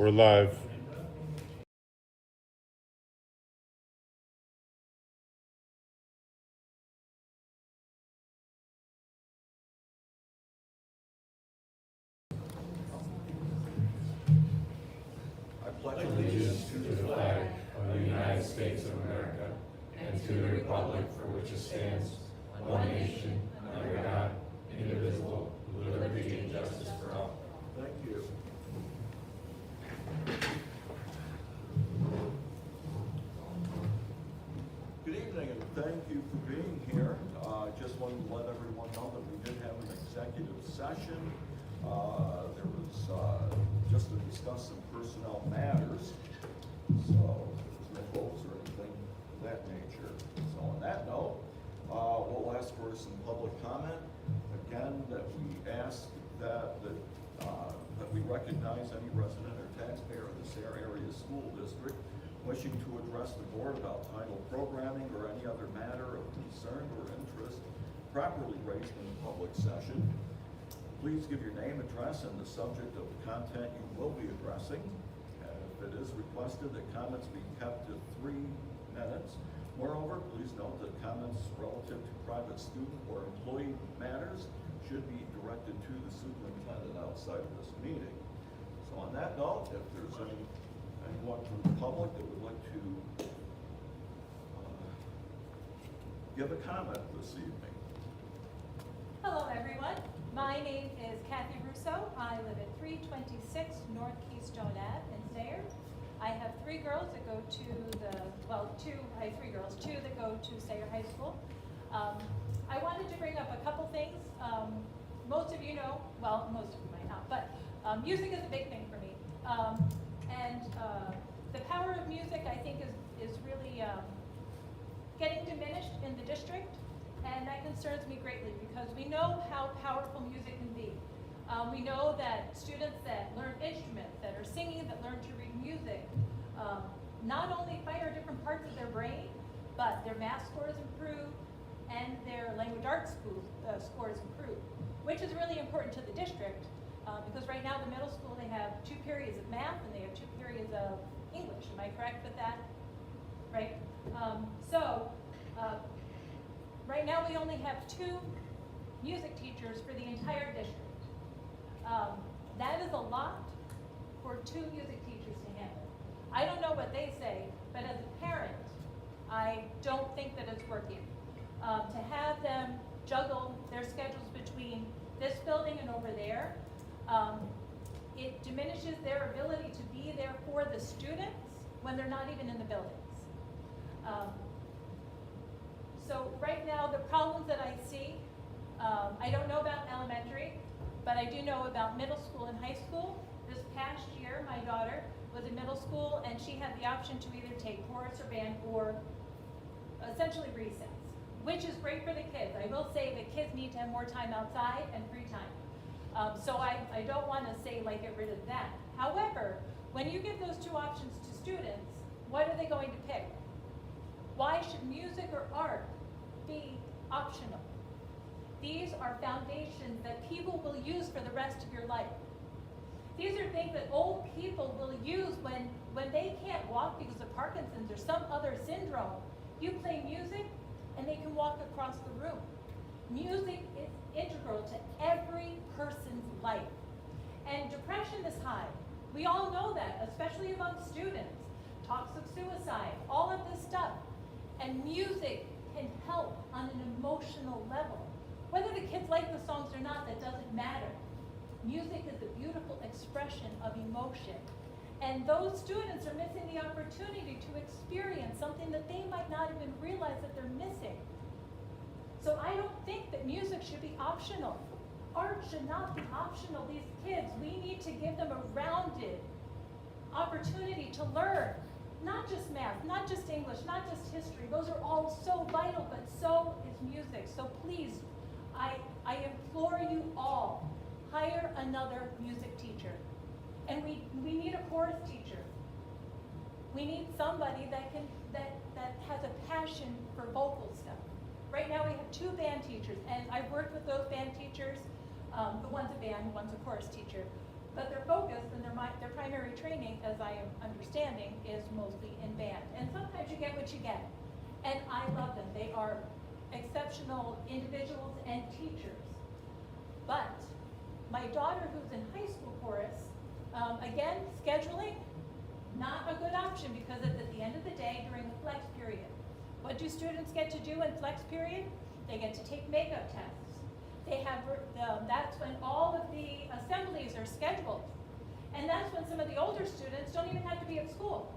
We're live. I pledge allegiance to the flag of the United States of America and to the republic for which it stands, one nation, under God, indivisible, with liberty and justice for all. Thank you. Good evening, and thank you for being here. Just wanted to let everyone know that we did have an executive session. There was just to discuss some personnel matters. So there was no votes or anything of that nature. So on that note, we'll ask for some public comment. Again, that we ask that we recognize any resident or taxpayer of the Sayre Area School District wishing to address the board about title programming or any other matter of concern or interest properly raised in the public session. Please give your name, address, and the subject of the content you will be addressing. And if it is requested that comments be kept to 3 minutes. Moreover, please note that comments relative to private student or employee matters should be directed to the superintendent outside of this meeting. So on that note, if there's anyone from the public that would like to give a comment this evening. Hello everyone, my name is Kathy Russo. I live at 326 North Keystone Ave in Sayre. I have 3 girls that go to I have 3 girls, 2 that go to Sayre High School. I wanted to bring up a couple things. Most of you know, well, most of you might not, but music is a big thing for me. The power of music, I think, is really getting diminished in the district, and that concerns me greatly because we know how powerful music can be. We know that students that learn instruments, that are singing, that learn to read music, not only fire different parts of their brain, but their math scores improve and their language arts scores improve, which is really important to the district because right now the middle school, they have 2 periods of math and they have 2 periods of English. Am I correct with that? Right? Right now we only have 2 music teachers for the entire district. That is a lot for 2 music teachers to handle. I don't know what they say, but as a parent, I don't think that it's working. To have them juggle their schedules between this building and over there, it diminishes their ability to be there for the students when they're not even in the buildings. So right now, the problems that I see, I don't know about elementary, but I do know about middle school and high school. This past year, my daughter was in middle school and she had the option to either take chorus or band or essentially recess, which is great for the kids. I will say that kids need to have more time outside and free time. So I don't want to say like get rid of that. However, when you give those 2 options to students, what are they going to pick? Why should music or art be optional? These are foundations that people will use for the rest of your life. These are things that old people will use when they can't walk because of Parkinson's or some other syndrome. You play music and they can walk across the room. Music is integral to every person's life. And depression is high. We all know that, especially among students. Talks of suicide, all of this stuff. And music can help on an emotional level. Whether the kids like the songs or not, that doesn't matter. Music is a beautiful expression of emotion. And those students are missing the opportunity to experience something that they might not even realize that they're missing. So I don't think that music should be optional. Art should not be optional. These kids, we need to give them a rounded opportunity to learn. Not just math, not just English, not just history. Those are all so vital, but so is music. So please, I implore you all, hire another music teacher. And we need a chorus teacher. We need somebody that has a passion for vocal stuff. Right now we have 2 band teachers, and I've worked with those band teachers. The one's a band, one's a chorus teacher. But their focus and their primary training, as I am understanding, is mostly in band. And sometimes you get what you get. And I love them. They are exceptional individuals and teachers. But my daughter, who's in high school chorus, again, scheduling, not a good option because it's at the end of the day during the flex period. What do students get to do in flex period? They get to take makeup tests. They have, that's when all of the assemblies are scheduled. And that's when some of the older students don't even have to be at school.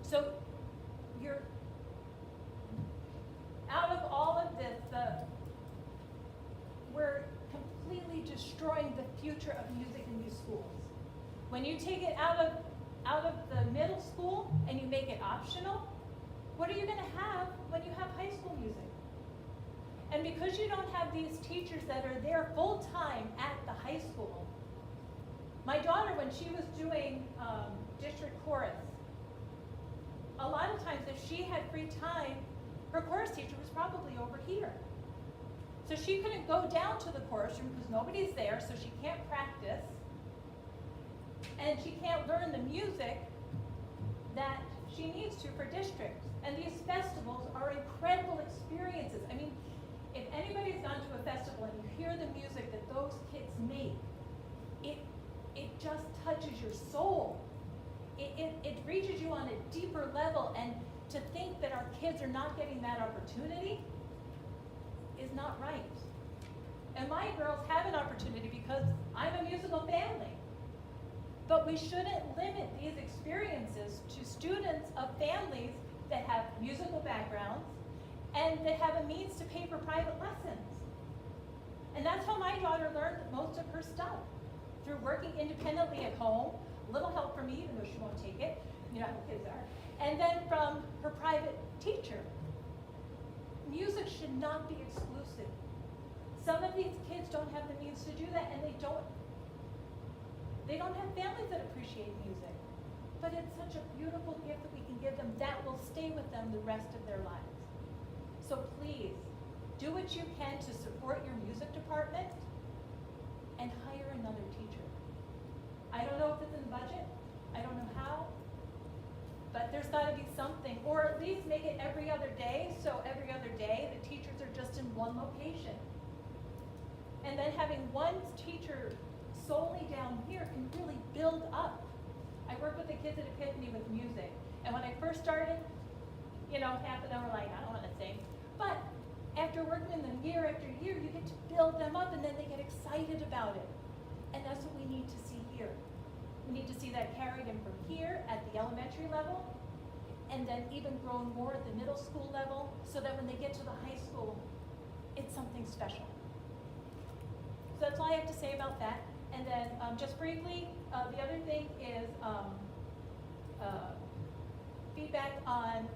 So you're, out of all of this, we're completely destroying the future of music in these schools. When you take it out of the middle school and you make it optional, what are you going to have when you have high school music? And because you don't have these teachers that are there full time at the high school, my daughter, when she was doing district chorus, a lot of times if she had free time, her chorus teacher was probably over here. So she couldn't go down to the chorus room because nobody's there, so she can't practice. And she can't learn the music that she needs to for districts. And these festivals are incredible experiences. I mean, if anybody's gone to a festival and you hear the music that those kids make, it just touches your soul. It reaches you on a deeper level, and to think that our kids are not getting that opportunity is not right. And my girls have an opportunity because I'm a musical family. But we shouldn't limit these experiences to students of families that have musical backgrounds and that have a means to pay for private lessons. And that's how my daughter learned most of her stuff, through working independently at home, a little help from me, even though she won't take it, you know how kids are, and then from her private teacher. Music should not be exclusive. Some of these kids don't have the means to do that, and they don't have families that appreciate music. But it's such a beautiful gift that we can give them that will stay with them the rest of their lives. So please, do what you can to support your music department and hire another teacher. I don't know if it's in the budget. I don't know how. But there's got to be something, or at least make it every other day, so every other day the teachers are just in one location. And then having one teacher solely down here can really build up. I work with the kids at Epiphany with music, and when I first started, you know, half of them were like, I don't want to sing. But after working with them year after year, you get to build them up, and then they get excited about it. And that's what we need to see here. We need to see that carried in from here at the elementary level, and then even grown more at the middle school level, so that when they get to the high school, it's something special. So that's all I have to say about that. And then just briefly, the other thing is feedback on,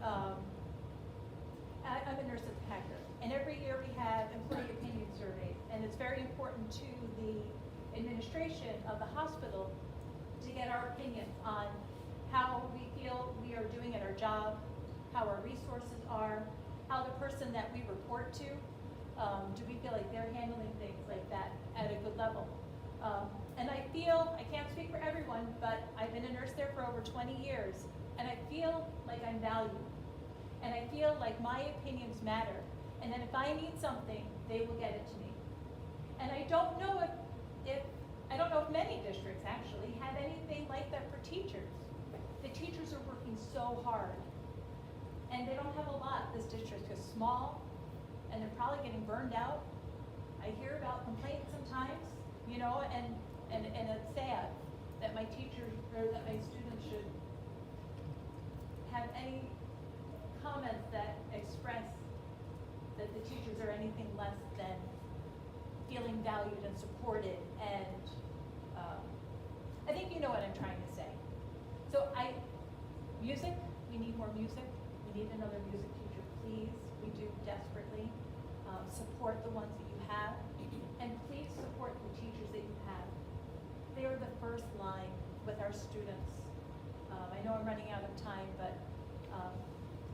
I'm a nurse at the Packer, and every year we have employee opinion surveys, and it's very important to the administration of the hospital to get our opinions on how we feel we are doing at our job, how our resources are, how the person that we report to, do we feel like they're handling things like that at a good level. And I feel, I can't speak for everyone, but I've been a nurse there for over 20 years, and I feel like I'm valued. And I feel like my opinions matter. And then if I need something, they will get it to me. And I don't know if many districts actually have anything like that for teachers. The teachers are working so hard, and they don't have a lot. This district is small, and they're probably getting burned out. I hear about complaints sometimes, you know, and it's sad that my teachers or that my students should have any comments that express that the teachers are anything less than feeling valued and supported. And I think you know what I'm trying to say. So music, we need more music. We need another music teacher, please. We do desperately. Support the ones that you have, and please support the teachers that you have. They are the first line with our students. I know I'm running out of time, but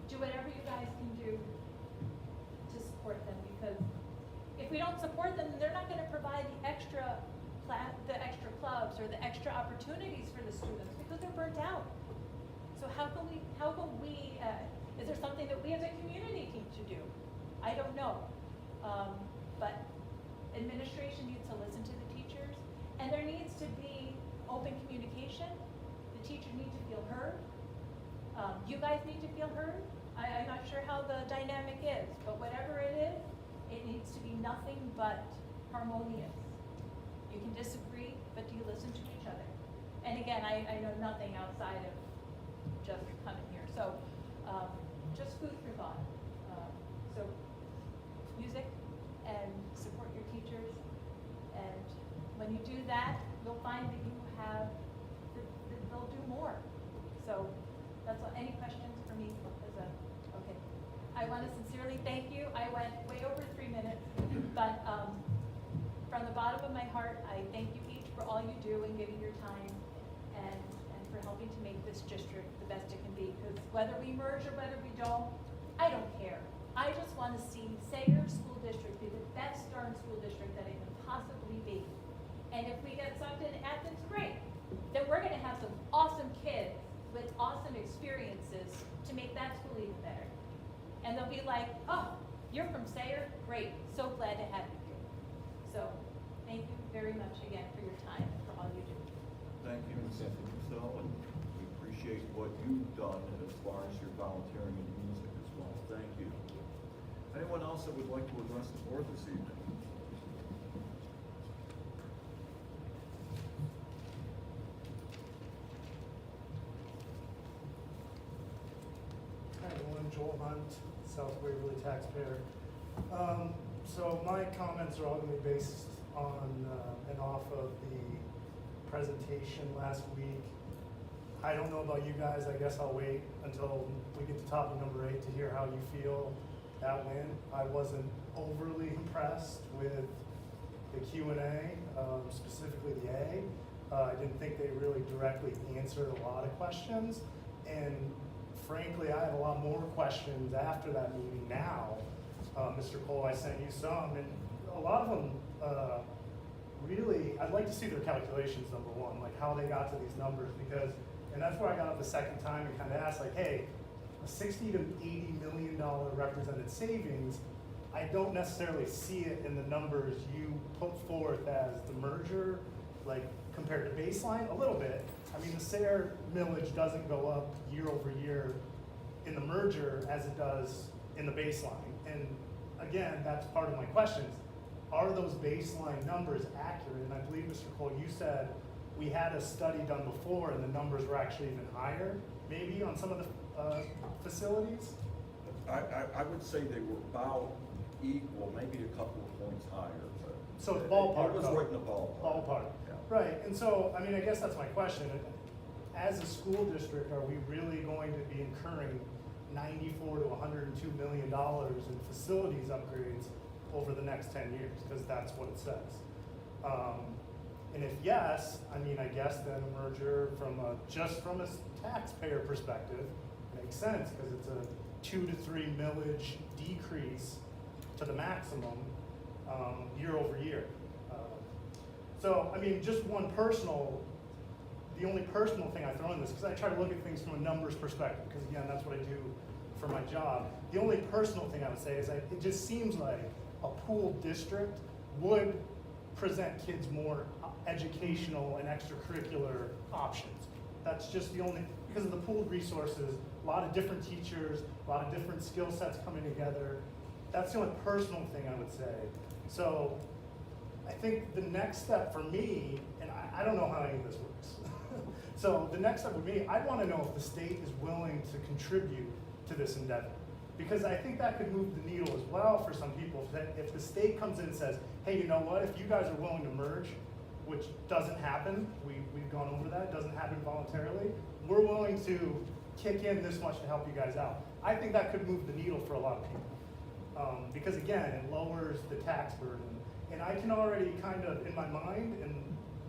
do whatever you guys can do to support them, because if we don't support them, they're not going to provide the extra the extra clubs or the extra opportunities for the students because they're burnt out. So how can we, is there something that we as a community need to do? I don't know. But administration needs to listen to the teachers, and there needs to be open communication. The teachers need to feel heard. You guys need to feel heard. I'm not sure how the dynamic is, but whatever it is, it needs to be nothing but harmonious. You can disagree, but do you listen to each other? And again, I know nothing outside of just coming here. So just food for thought. So music and support your teachers. And when you do that, you'll find that you have, that they'll do more. So that's all. Any questions for me? Okay. I want to sincerely thank you. I went way over 3 minutes, but from the bottom of my heart, I thank you each for all you do and giving your time and for helping to make this district the best it can be. Because whether we merge or whether we don't, I don't care. I just want to see Sayer School District be the best darn school district that it can possibly be. And if we get sucked into Athens, great. Then we're going to have some awesome kids with awesome experiences to make that school even better. And they'll be like, oh, you're from Sayer? Great. So glad to have you here. So thank you very much again for your time and for all you do. Thank you, Ms. Michelle, and we appreciate what you've done as far as your volunteering in music as well. Thank you. Anyone else that would like to address the board this evening? Hi everyone, Joel Hunt, South Waverly taxpayer. So my comments are all going to be based on and off of the presentation last week. I don't know about you guys. I guess I'll wait until we get to topic number 8 to hear how you feel that went. I wasn't overly impressed with the Q&A, specifically the A. I didn't think they really directly answered a lot of questions, and frankly, I have a lot more questions after that meeting now. Mr. Cole, I sent you some, and a lot of them, really, I'd like to see their calculations, number one, like how they got to these numbers, because, and that's where I got up the second time and kind of asked, like, hey, a $60 to $80 million represented savings, I don't necessarily see it in the numbers you put forth as the merger, like compared to baseline, a little bit. I mean, the Sayre millage doesn't go up year over year in the merger as it does in the baseline. And again, that's part of my questions. Are those baseline numbers accurate? And I believe, Mr. Cole, you said we had a study done before and the numbers were actually even higher, maybe on some of the facilities? I would say they were about equal, maybe a couple of points higher. But so it's ballpark. It was right in the ballpark. Ballpark. Yeah. Right, and so, I mean, I guess that's my question. As a school district, are we really going to be incurring $94 to $102 million in facilities upgrades over the next 10 years? Because that's what it says. And if yes, I mean, I guess then a merger just from a taxpayer perspective makes sense, because it's a 2 to 3 millage decrease to the maximum year over year. So, I mean, just the only personal thing I throw in this, because I try to look at things from a numbers perspective, because again, that's what I do for my job. The only personal thing I would say is that it just seems like a pooled district would present kids more educational and extracurricular options. That's just the only, because of the pooled resources, a lot of different teachers, a lot of different skill sets coming together. That's the only personal thing I would say. So I think the next step for me, and I don't know how any of this works. So the next step would be, I'd want to know if the state is willing to contribute to this endeavor. Because I think that could move the needle as well for some people. That if the state comes in and says, hey, you know what, if you guys are willing to merge, which doesn't happen, we've gone over that, doesn't happen voluntarily, we're willing to kick in this much to help you guys out. I think that could move the needle for a lot of people. Because again, it lowers the tax burden. And I can already kind of, in my mind, and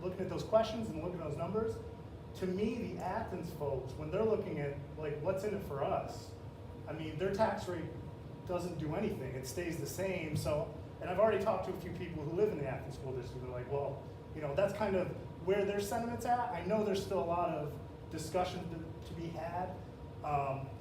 looking at those questions and looking at those numbers, to me, the Athens folks, when they're looking at like what's in it for us, I mean, their tax rate doesn't do anything. It stays the same. So, and I've already talked to a few people who live in the Athens School District. They're like, well, You know, that's kind of where their sentiment's at. I know there's still a lot of discussion to be had,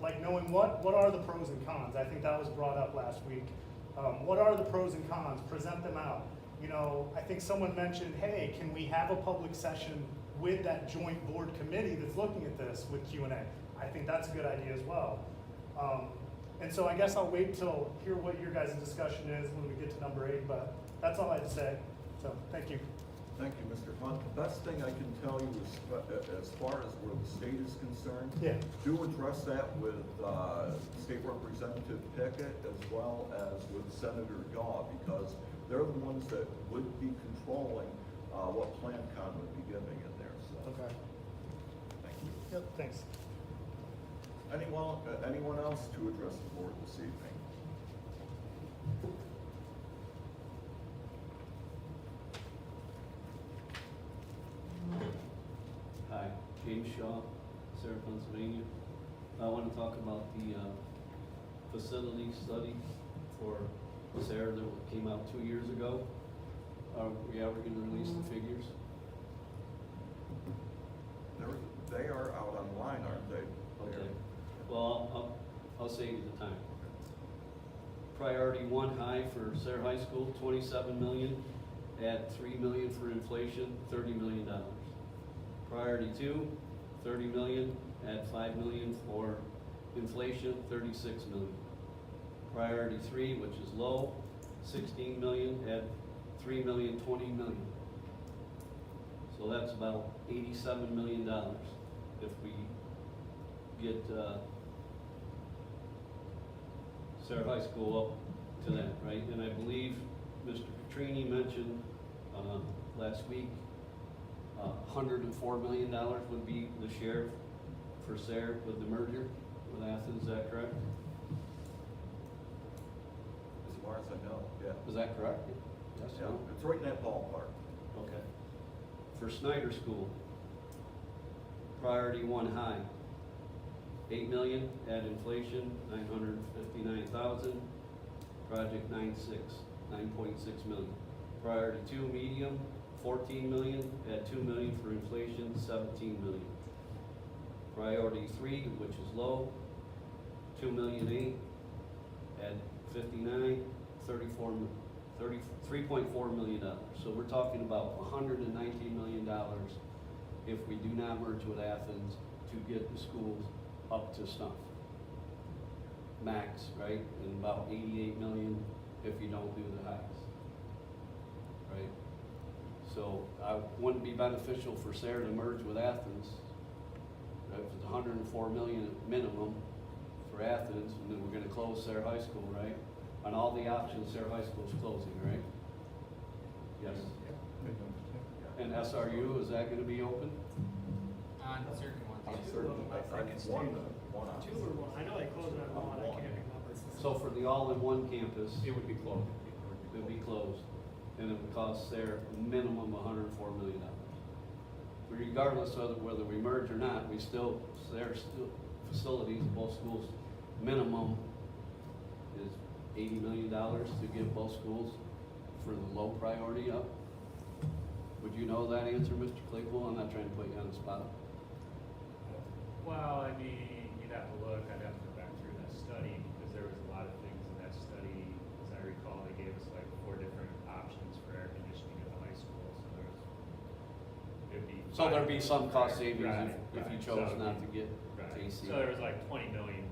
like knowing what are the pros and cons. I think that was brought up last week. What are the pros and cons? Present them out. You know, I think someone mentioned, hey, can we have a public session with that joint board committee that's looking at this with Q&A? I think that's a good idea as well. And so I guess I'll wait till hear what your guys' discussion is when we get to number 8, but that's all I had to say. So, thank you. Thank you, Mr. Hunt. The best thing I can tell you is, as far as where the state is concerned, Yeah. do address that with State Representative Pickett as well as with Senator Daw, because they're the ones that would be controlling what PlanCon would be giving in there, so. Okay. Thank you. Yep, thanks. Anyone else to address the board this evening? Hi, James Shaw, Sarah, Pennsylvania. I want to talk about the facility study for Sarah that came out 2 years ago. We're going to release the figures. They are out online, aren't they? Okay. Well, I'll save you the time. Priority 1 high for Sarah High School, 27 million. Add 3 million for inflation, $30 million. Priority 2, 30 million. Add 5 million for inflation, 36 million. Priority 3, which is low, 16 million. Add 3 million, 20 million. So that's about $87 million if we get Sarah High School up to that, right? And I believe Mr. Petrini mentioned last week, $104 million would be the share for Sarah with the merger with Athens, is that correct? As far as I know, yeah. Is that correct? Yes, Yeah, no? it's right in that ballpark. Okay. For Snyder School, priority 1 high, 8 million, add inflation, 959,000. Project 9.6 million. Priority 2 medium, 14 million, add 2 million for inflation, 17 million. Priority 3, which is low, 2 million 8, add 59, 3.4 million dollars. So we're talking about $119 million if we do not merge with Athens to get the schools up to snuff. Max, right? And about 88 million if you don't do the highs. Right? So wouldn't be beneficial for Sarah to merge with Athens. Right? If it's 104 million at minimum for Athens, and then we're gonna close Sarah High School, right? On all the options, Sarah High School's closing, right? Yes. And SRU, is that gonna be open? On certain ones, I'm yes. certain, I can one option. 2 or 1, I know they closed it on 1, I can't remember. So for the all-in-one campus, It would be closed. it would be closed, and it would cost Sarah a minimum $104 million. Regardless of whether we merge or not, we still, Sarah's still facilities, both schools, minimum is $80 million to give both schools for the low priority up. Would you know that answer, Mr. Claypool? I'm not trying to put you on the spot. Well, I mean, you'd have to look, I'd have to go back through that study, because there was a lot of things in that study. As I recall, they gave us like 4 different options for air conditioning at the high school, so it'd be. So there'd be some cost savings Right, if you right. chose So not to get Right, AC. so there was like 20 million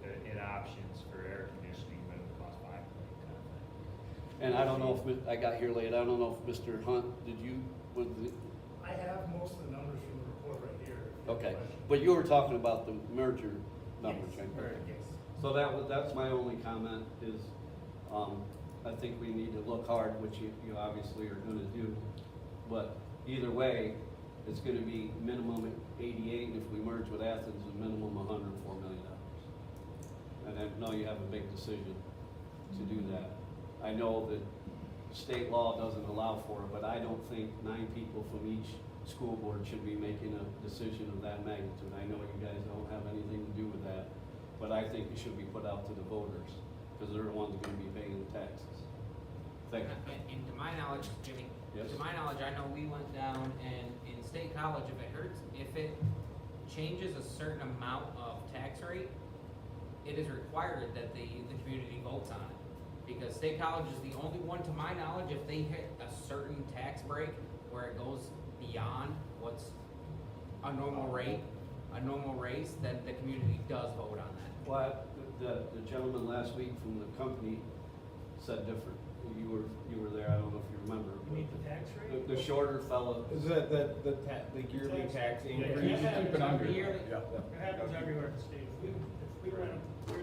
in options for air conditioning, but it would cost 5 million kind of thing. And I don't know if, I got here late, I don't know if Mr. Hunt, did you, I have most of the numbers from the report right here. okay, but you were talking about the merger numbers, Yes, right? yes. So that's my only comment is, I think we need to look hard, which you obviously are gonna do. But either way, it's gonna be minimum 88, and if we merge with Athens, a minimum $104 million. And I know you have a big decision to do that. I know that state law doesn't allow for it, but I don't think 9 people from each school board should be making a decision of that magnitude. I know you guys don't have anything to do with that, but I think it should be put out to the voters, because they're the ones gonna be paying the taxes. Thank you. And to my knowledge, Jimmy, Yes. To my knowledge, I know we went down and in State College, if it changes a certain amount of tax rate, it is required that the community votes on it. Because State College is the only one, to my knowledge, if they hit a certain tax break where it goes beyond what's a normal rate, then the community does vote on that. Well, the gentleman last week from the company said different. You were there, I don't know if you remember. You mean the tax rate? The shorter fellow. Is that the yearly tax increase? Yeah, that happens every year. Yeah. It happens everywhere in the state. If we run,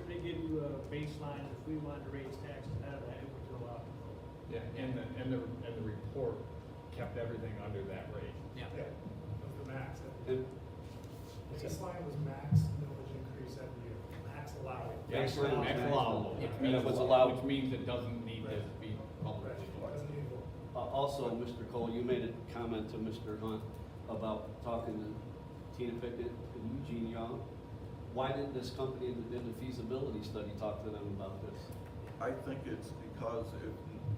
they give you a baseline, if we wanted to raise taxes out of that, it would go up. Yeah, and the report kept everything under that rate. Yeah. Yeah, of the max. And- Baseline was max millage increase every year, max allowed. Max Max allowable, Yeah. which And it means, was allowed. which means it doesn't need to be publicly voiced. Doesn't need to vote. Also, Mr. Cole, you made a comment to Mr. Hunt about talking to Tina Pickett and Eugene Young. Why didn't this company that did the feasibility study talk to them about this? I think it's because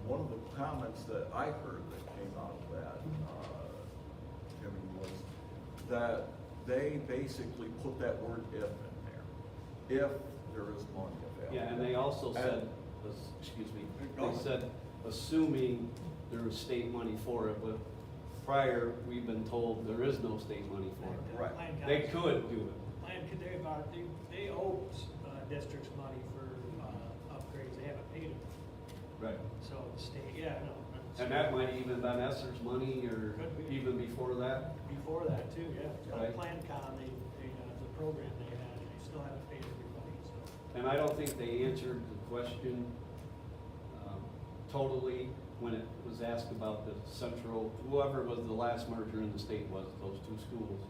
one of the comments that I heard that came out of that, Jimmy, was that they basically put that word if in there, if there is money available. Yeah, and they also said, excuse me, they said, assuming there was state money for it, but prior, we've been told there is no state money for it. Right. They could do it. They owe districts money for upgrades, they haven't paid them, Right. so the state, yeah, no. And that might even been Esser's money or Could be. even before that. Before that too, yeah. Right. PlanCon, the program they had, they still haven't paid everybody, so. And I don't think they answered the question totally when it was asked about the central, whoever was the last merger in the state was, those two schools.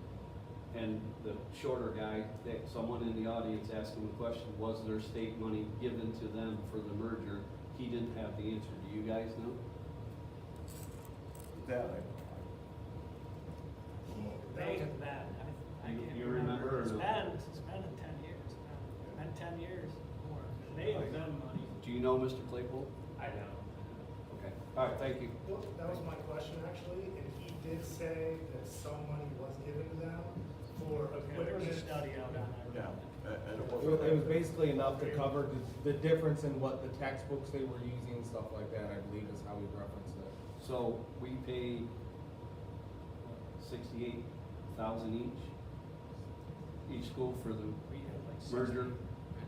And the shorter guy, someone in the audience asked him a question, was there state money given to them for the merger? He didn't have the answer. Do you guys know? That May have been, I You- can't you remember or It's no? been in 10 years, it's been 10 years more. May have been money. Do you know Mr. Claypool? I don't. Okay, all right, thank you. Well, that was my question actually, and he did say that some money was given to them for There was a equipment. study out on that. Yeah, and it It was basically enough to cover the difference in what the textbooks they were using and stuff like that, I believe is how we referenced it. So we paid 68,000 each school for the We had like 60. merger,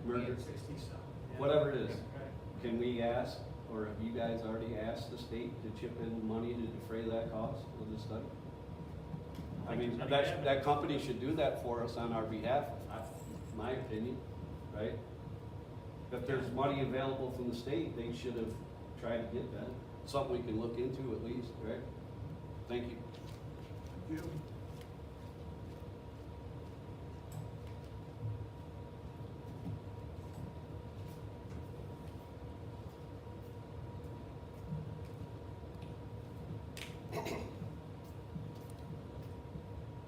We had merger, 60 some. Yeah. whatever it is. Right. Can we ask, or have you guys already asked the state to chip in money to defray that cost of the study? I mean, that company should do that for us on our behalf, my opinion, right? If there's money available from the state, they should have tried to get that. Something we can look into at least, right? Thank you. Thank you.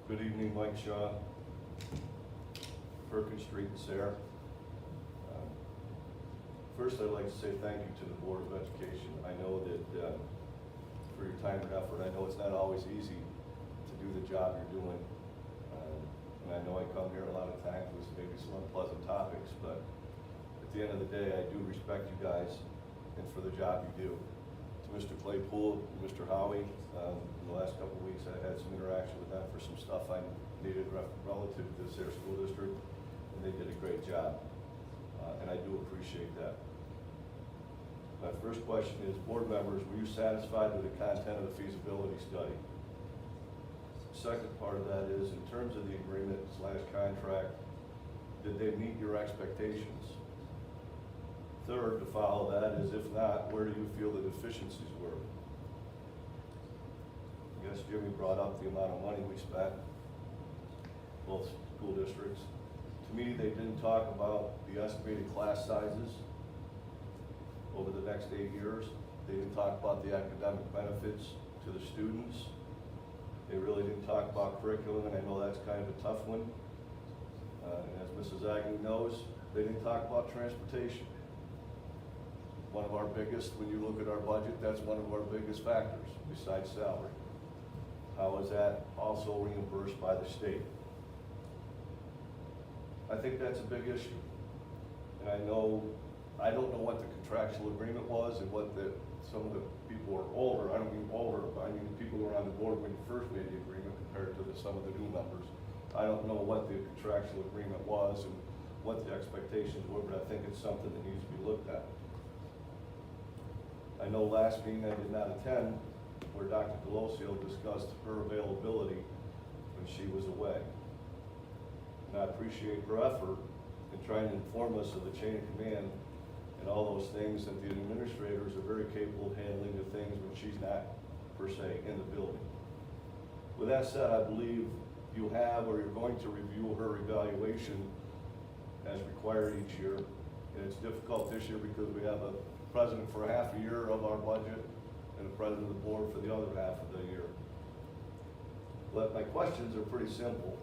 Good evening, Mike Shaw, Perkins Street, Sarah. First, I'd like to say thank you to the Board of Education. I know that for your time and effort, I know it's not always easy to do the job you're doing. And I know I come here a lot of times with maybe some unpleasant topics, but at the end of the day, I do respect you guys and for the job you do. To Mr. Claypool, and Mr. Howie, in the last couple of weeks, I had some interaction with them for some stuff I needed relative to this their school district, and they did a great job. And I do appreciate that. My first question is, board members, were you satisfied with the content of the feasibility study? Second part of that is, in terms of the agreement / contract, did they meet your expectations? Third, to follow that is, if not, where do you feel the deficiencies were? I guess Jimmy brought up the amount of money we spent, both school districts. To me, they didn't talk about the estimated class sizes over the next 8 years. They didn't talk about the academic benefits to the students. They really didn't talk about curriculum, and I know that's kind of a tough one. And as Mrs. Agnew knows, they didn't talk about transportation. one of our biggest, when you look at our budget, that's one of our biggest factors, besides salary. How is that also reimbursed by the state? I think that's a big issue. And I don't know what the contractual agreement was and what some of the people who are older, I don't mean older, but I mean the people who were on the board when you first made the agreement compared to some of the new members. I don't know what the contractual agreement was and what the expectations were, but I think it's something that needs to be looked at. I know last meeting I did not attend, where Dr. Delosio discussed her availability when she was away. And I appreciate her effort in trying to inform us of the chain of command and all those things, that the administrators are very capable of handling the things when she's not, per se, in the building. With that said, I believe you have, or you're going to review her evaluation as required each year. And it's difficult this year because we have a president for half a year of our budget and a president of the board for the other half of the year. But my questions are pretty simple.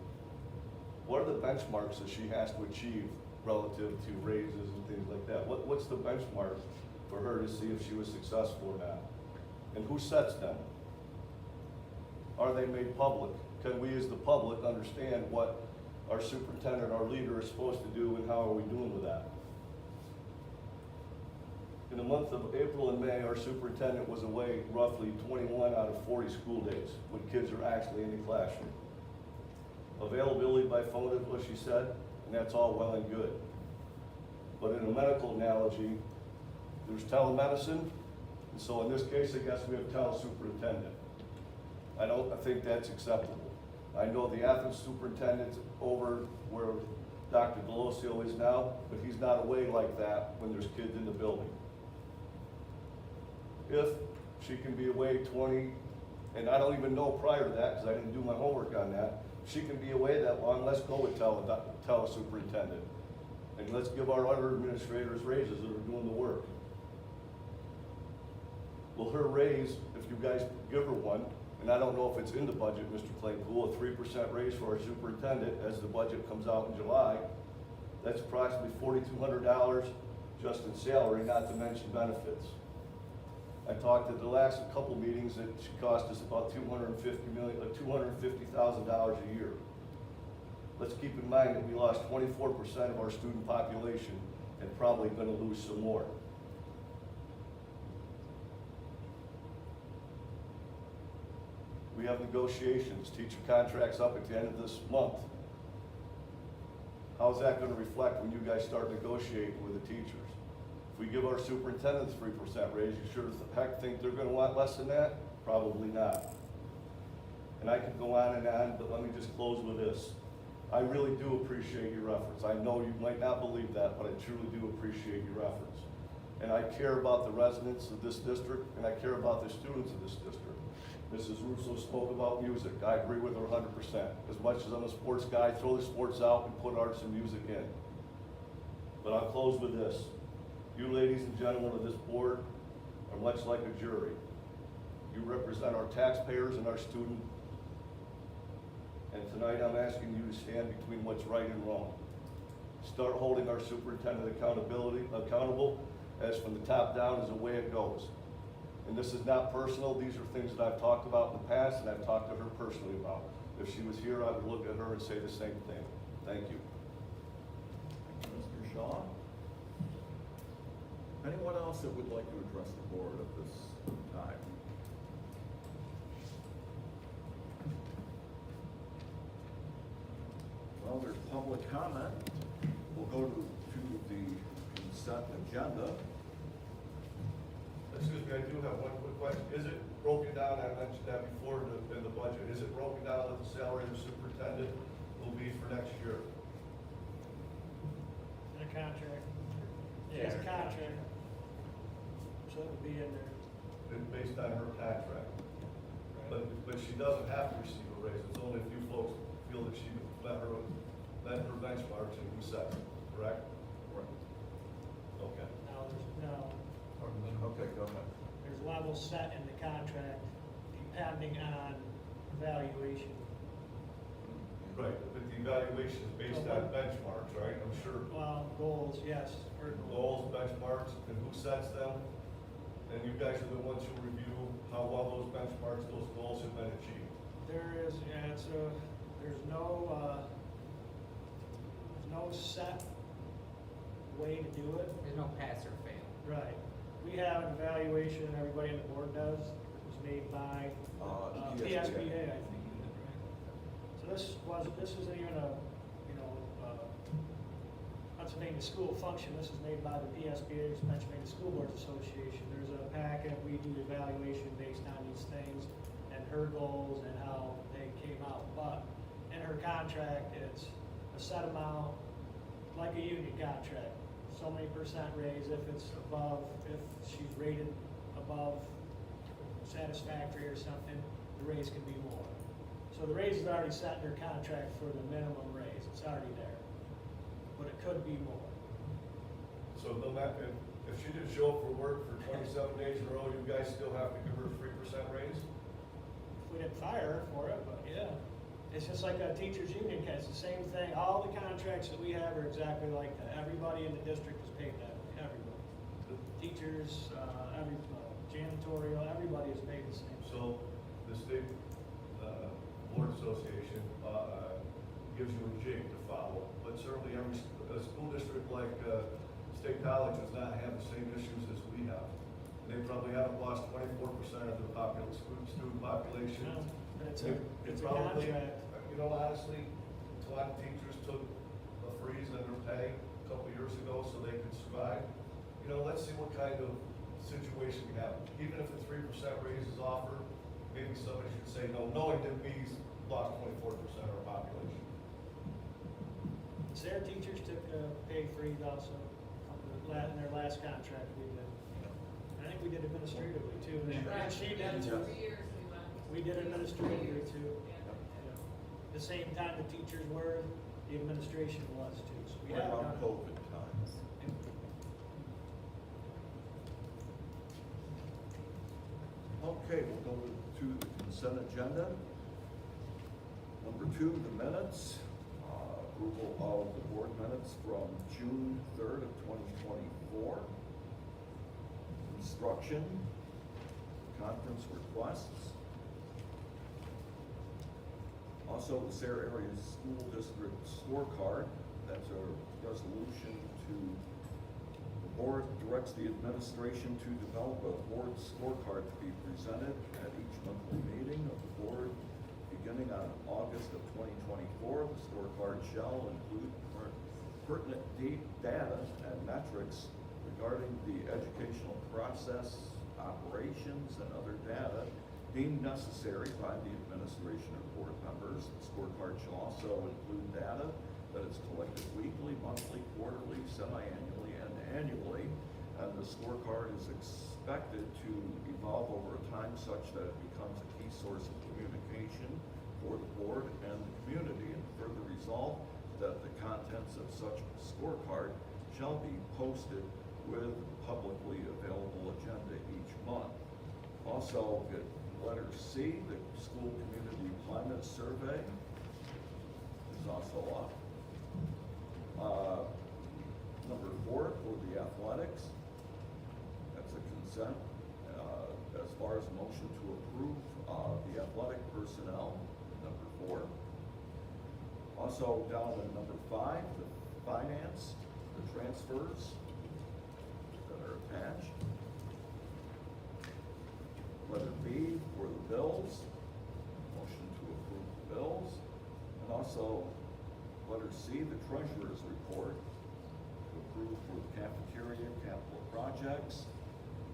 What are the benchmarks that she has to achieve relative to raises and things like that? What's the benchmark for her to see if she was successful or not? And who sets them? Are they made public? Can we as the public understand what our superintendent, our leader is supposed to do, and how are we doing with that? In the month of April and May, our superintendent was away roughly 21 out of 40 school days when kids are actually in the classroom. Availability by phone is what she said, and that's all well and good. But in a medical analogy, there's telemedicine, and so in this case, I guess we have telesuperintendent. I think that's acceptable. I know the Athens superintendent's over where Dr. Delosio is now, but he's not away like that when there's kids in the building. If she can be away 20, and I don't even know prior to that because I didn't do my homework on that, if she can be away that long, let's go with telesuperintendent. And let's give our other administrators raises that are doing the work. Will her raise, if you guys give her one, and I don't know if it's in the budget, Mr. Claypool, a 3% raise for our superintendent as the budget comes out in July, that's approximately $4,200 just in salary, not to mention benefits. I talked at the last couple meetings that she cost us about $250,000 a year. Let's keep in mind that we lost 24% of our student population and probably going to lose some more. We have negotiations, teacher contracts up at the end of this month. How's that going to reflect when you guys start negotiating with the teachers? If we give our superintendents 3% raise, you sure as the heck think they're going to want less than that? Probably not. And I could go on and on, but let me just close with this. I really do appreciate your efforts. I know you might not believe that, but I truly do appreciate your efforts. And I care about the residents of this district, and I care about the students of this district. Mrs. Russo spoke about music. I agree with her 100%. As much as I'm a sports guy, throw the sports out and put arts and music in. But I'll close with this. You ladies and gentlemen of this board are much like a jury. You represent our taxpayers and our students. And tonight I'm asking you to stand between what's right and wrong. Start holding our superintendent accountable, as from the top down is the way it goes. And this is not personal. These are things that I've talked about in the past and I've talked to her personally about. If she was here, I would look at her and say the same thing. Thank you. Thank you, Mr. Shaw. Anyone else that would like to address the board at this time? Well, there's public comment. We'll go to the consent agenda. Excuse me, I do have one quick question. Is it broken down, I mentioned that before in the budget, is it broken down that the salary of the superintendent will be for next year? In a contract. It's a contract. So it'll be in there. It's based on her contract. But she doesn't have to receive a raise. It's only if you folks feel that she met her benchmarks and you set it, correct? Right. Okay. Okay, go ahead. There's levels set in the contract depending on evaluation. Right, but the evaluation is based on benchmarks, right? I'm sure Well, goals, yes, or goals, benchmarks, and who sets them? And you guys are the ones who review how well those benchmarks, those goals have been achieved. There is, yeah, there's no set way to do it. There's no pass or fail. Right. We have an evaluation, everybody on the board does, it was made by, PSBA, I think, right? So this isn't even a, Pennsylvania School function, this is made by the PSBA, Pennsylvania School Boards Association. There's a packet, we do evaluation based on these things, and her goals and how they came out. But in her contract, it's a set amount, like a union contract. So many percent raise if it's above, if she's rated above satisfactory or something, the raise can be more. So the raise is already set in her contract for the minimum raise, it's already there. But it could be more. So no matter, if she didn't show up for work for 27 days in a row, you guys still have to give her a 3% raise? We didn't fire her for it, but yeah. It's just like a teacher's union, it's the same thing. All the contracts that we have are exactly like that. Everybody in the district is paid that way, everybody. Teachers, janitorial, everybody is paid the same. So the state board association gives you a jig to follow, but certainly every a school district like State College does not have the same issues as we have. They probably haven't lost 24% of their student population. No, but it's They a probably, contract. you know, honestly, a lot of teachers took a freeze in their pay a couple years ago so they could survive. You know, let's see what kind of situation we have. Even if a 3% raise is offered, maybe somebody should say no, knowing that we've lost 24% of our population. Their teachers took a pay freeze also, in their last contract we did. I think we did administratively too. And she did too. We did administratively too. Yeah. The same time the teachers were, the administration was too. So we What have about done. COVID times? Okay, we'll go to the consent agenda. Number 2, the minutes. Approval of the board minutes from June 3rd of 2024. Instruction, conference requests. Also, the Sarah Area School District scorecard. That's a resolution to, the board directs the administration to develop a board scorecard to be presented at each monthly meeting of the board beginning on August of 2024. The scorecard shall include pertinent data and metrics regarding the educational process, operations, and other data deemed necessary by the administration or board members. The scorecard shall also include data that is collected weekly, monthly, quarterly, semi-annually, and annually. And the scorecard is expected to evolve over time such that it becomes a key source of communication for the board and the community, and further resolve that the contents of such scorecard shall be posted with publicly available agenda each month. Also, letter C, the school community climate survey is also up. Number 4, for the athletics, that's a consent. As far as a motion to approve the athletic personnel, number 4. Also down in number 5, the finance, the transfers that are attached. Letter B for the bills, motion to approve the bills. And also letter C, the treasurer's report, to approve for the cafeteria, capital projects,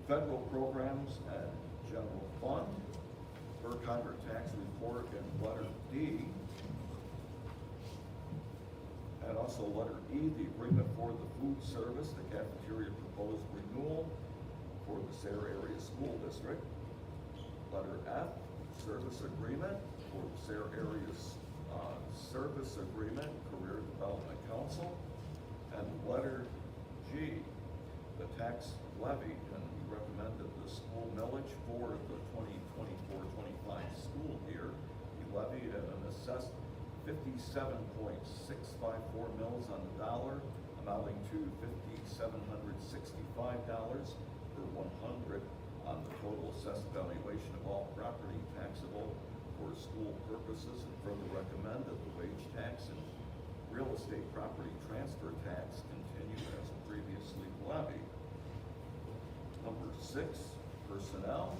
federal programs, and general fund. Burkheimer tax report and letter D. And also letter E, the agreement for the food service, the cafeteria proposed renewal for the Sarah Area School District. Letter F, service agreement for the Sarah Area Service Agreement, Career Development Council. And letter G, the tax levy, and we recommend that the school millage for the 2024-25 school year be levied at an assessed 57.654 mils on the dollar, amounting to $5,765 per 100 on the total assessed valuation of all property taxable for school purposes, and further recommend that the wage tax and real estate property transfer tax continue as previously levied. Number 6, personnel.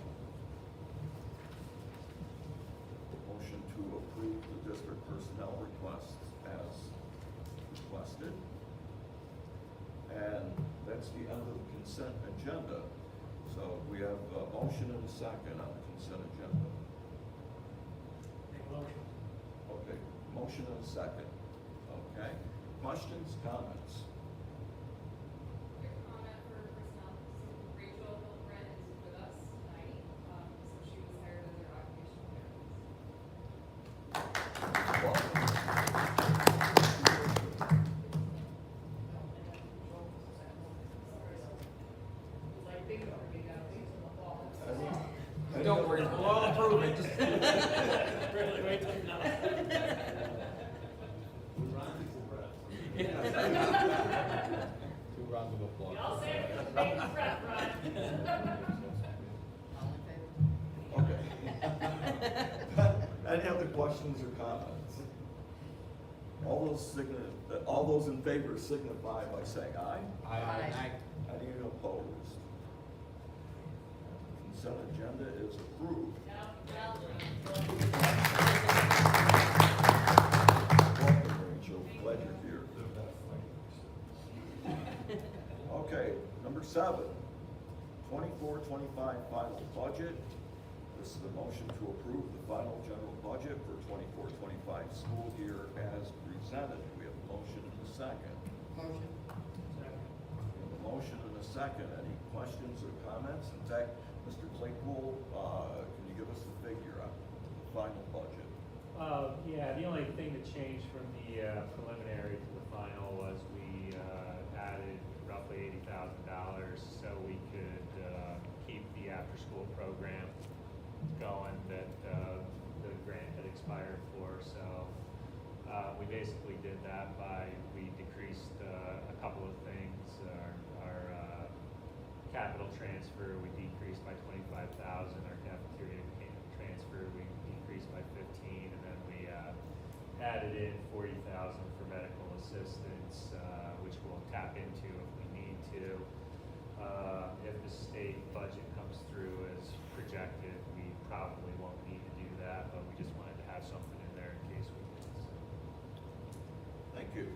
Motion to approve the district personnel requests as requested. And that's the end of the consent agenda. So we have a motion and a second on the consent agenda. Make a motion. Okay, motion and a second. Okay, questions, comments? Quick comment for personnel. So Rachel Hilbrand is with us tonight, so she was hired as our occupational therapist. Like bingo, we got things in the fall. Don't worry, we'll all approve it. Really, wait till now. Two rounds of applause. Y'all say it for the big prep, Ron. Okay. Any other questions or comments? All those in favor signify by saying aye. Aye. Any opposed? Consent agenda is approved. Welcome, Rachel. Glad you're here. Okay, number 7, 24-25 final budget. This is a motion to approve the final general budget for 24-25 school year as presented. We have a motion and a second. Motion. Second. We have a motion and a second. Any questions or comments? In fact, Mr. Claypool, can you give us the figure on the final budget? Yeah, the only thing that changed from the preliminary to the final was we added roughly $80,000 so we could keep the after-school program going that the grant had expired for. So we basically did that by, we decreased a couple of things. Our capital transfer, we decreased by $25,000. Our cafeteria transfer, we decreased by 15, and then we added in 40,000 for medical assistance, which we'll tap into if we need to. If the state budget comes through as projected, we probably won't need to do that, but we just wanted to have something in there in case we did. Thank you.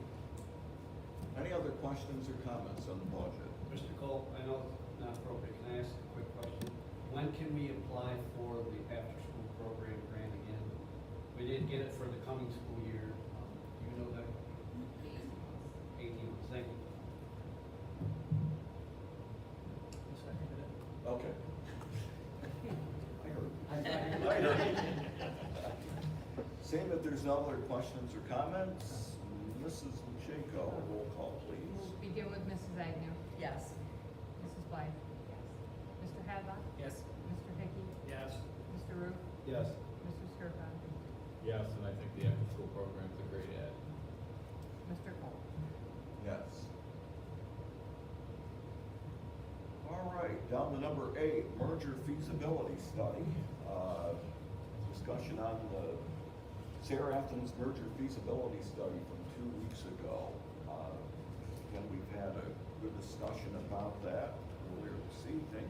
Any other questions or comments on the budget? Mr. Cole, I know it's not appropriate, can I ask a quick question? When can we apply for the after-school program grant again? We did get it for the coming school year. Do you know that? 18 months, thank you. Okay. I heard. Seeing that there's no other questions or comments, Mrs. Macheco, roll call, please. We'll begin with Mrs. Agnew. Yes. Mrs. Blythe. Yes. Mr. Haddock. Yes. Mr. Hickey. Yes. Mr. Roof. Yes. Mr. Skirpa. Yes, and I think the after-school program's a great add. Mr. Cole. Yes. All right, down to number 8, merger feasibility study. Discussion on the Sarah Athens merger feasibility study from 2 weeks ago. Again, we've had a good discussion about that earlier this evening.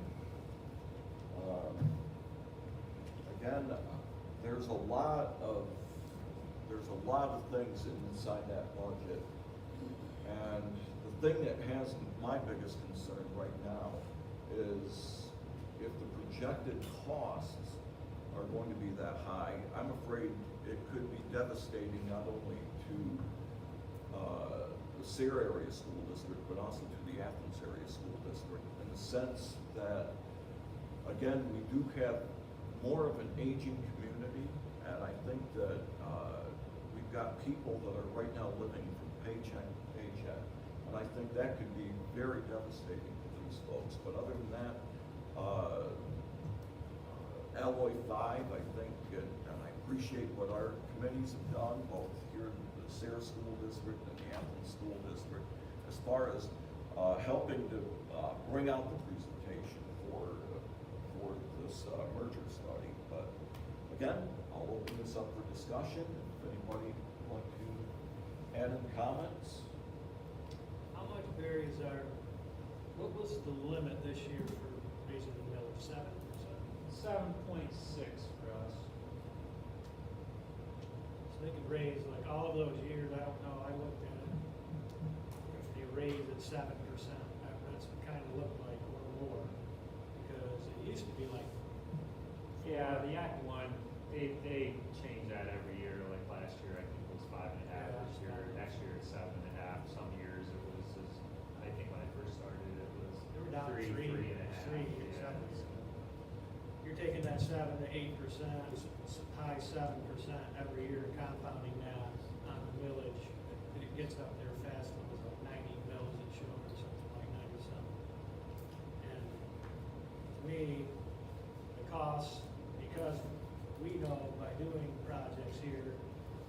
Again, there's a lot of things inside that budget, and the thing that has my biggest concern right now is if the projected costs are going to be that high, I'm afraid it could be devastating not only to the Sayre area school district, but also to the Athens area school district, in the sense that, again, we do have more of an aging community, and I think that we've got people that are right now living from paycheck to paycheck, and I think that could be very devastating to these folks. But other than that, Alloy 5, I think, and I appreciate what our committees have done, both here in the Sayre School District and the Athens School District, as far as helping to bring out the presentation for this merger study. But again, I'll open this up for discussion. If anybody would like to add any comments. How much varies what was the limit this year for raising the millage, 7%? 7.6 for us. So they could raise, like, all of those years, I don't know, I looked at it, if they raised at 7%, that's what kind of looked like, a little more, because it used to be like. Yeah, the Act One, they change that every year, like last year, I think it was 5.5, this year, next year it's 7.5, some years it was, I think when I first started, it was They were down 3.5. Yeah. You're taking that 7 to 8%, high 7% every year, compounding that on the millage. It gets up there fast, it was like 90 mils it showed, or something like 97. And to me, the cost, because we know by doing projects here,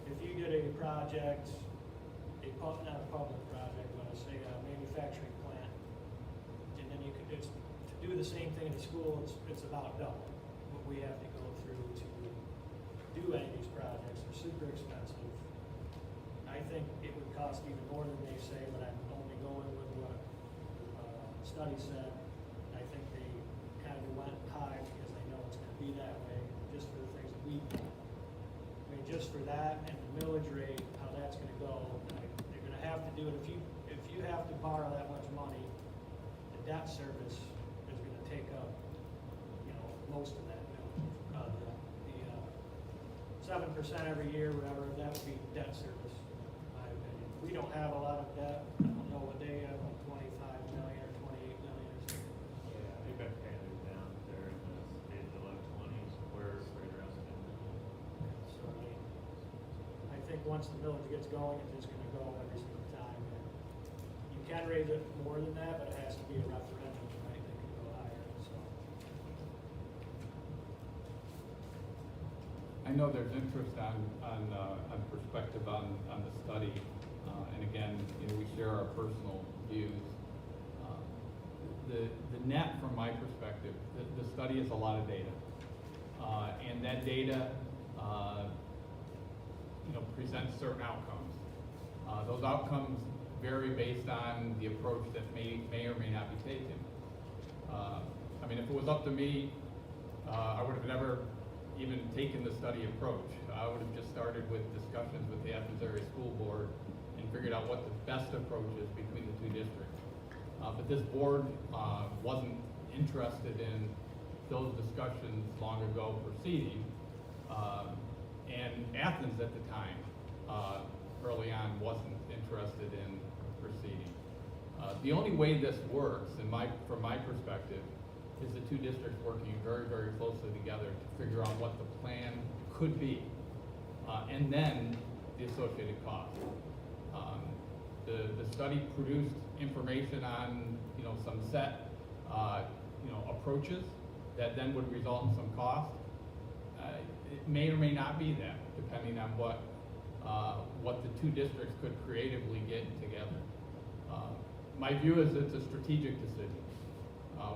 if you did a project, not a public project, but say a manufacturing plant, and then you could, to do the same thing in the school, it's about double what we have to go through to do any of these projects. They're super expensive. I think it would cost even more than they say, but I'm only going with what the study said. I think they kind of went high because they know it's gonna be that way, just for the things that we've done. I mean, just for that and the millage rate, how that's gonna go, they're gonna have to do it. If you have to borrow that much money, the debt service is gonna take up, most of that millage. The 7% every year, whatever, that would be debt service, in my opinion. We don't have a lot of debt. I don't know what they have, like 25 million or 28 million or something. Yeah, they've been paying it down there in the low 20s, we're right around 10 million. So I think once the millage gets going, it's just gonna go every single time. And you can raise it more than that, but it has to be a referendum, right? They can go higher, so. I know there's interest on perspective on the study, and again, we share our personal views. The net, from my perspective, the study is a lot of data, and that data, presents certain outcomes. Those outcomes vary based on the approach that may or may not be taken. I mean, if it was up to me, I would have never even taken the study approach. I would have just started with discussions with the Athens Area School Board and figured out what the best approach is between the two districts. But this board wasn't interested in those discussions long ago proceeding. And Athens at the time, early on, wasn't interested in proceeding. The only way this works, from my perspective, is the two districts working very, very closely together to figure out what the plan could be, and then the associated costs. The study produced information on some set approaches that then would result in some cost. It may or may not be that, depending on what the two districts could creatively get together. My view is it's a strategic decision.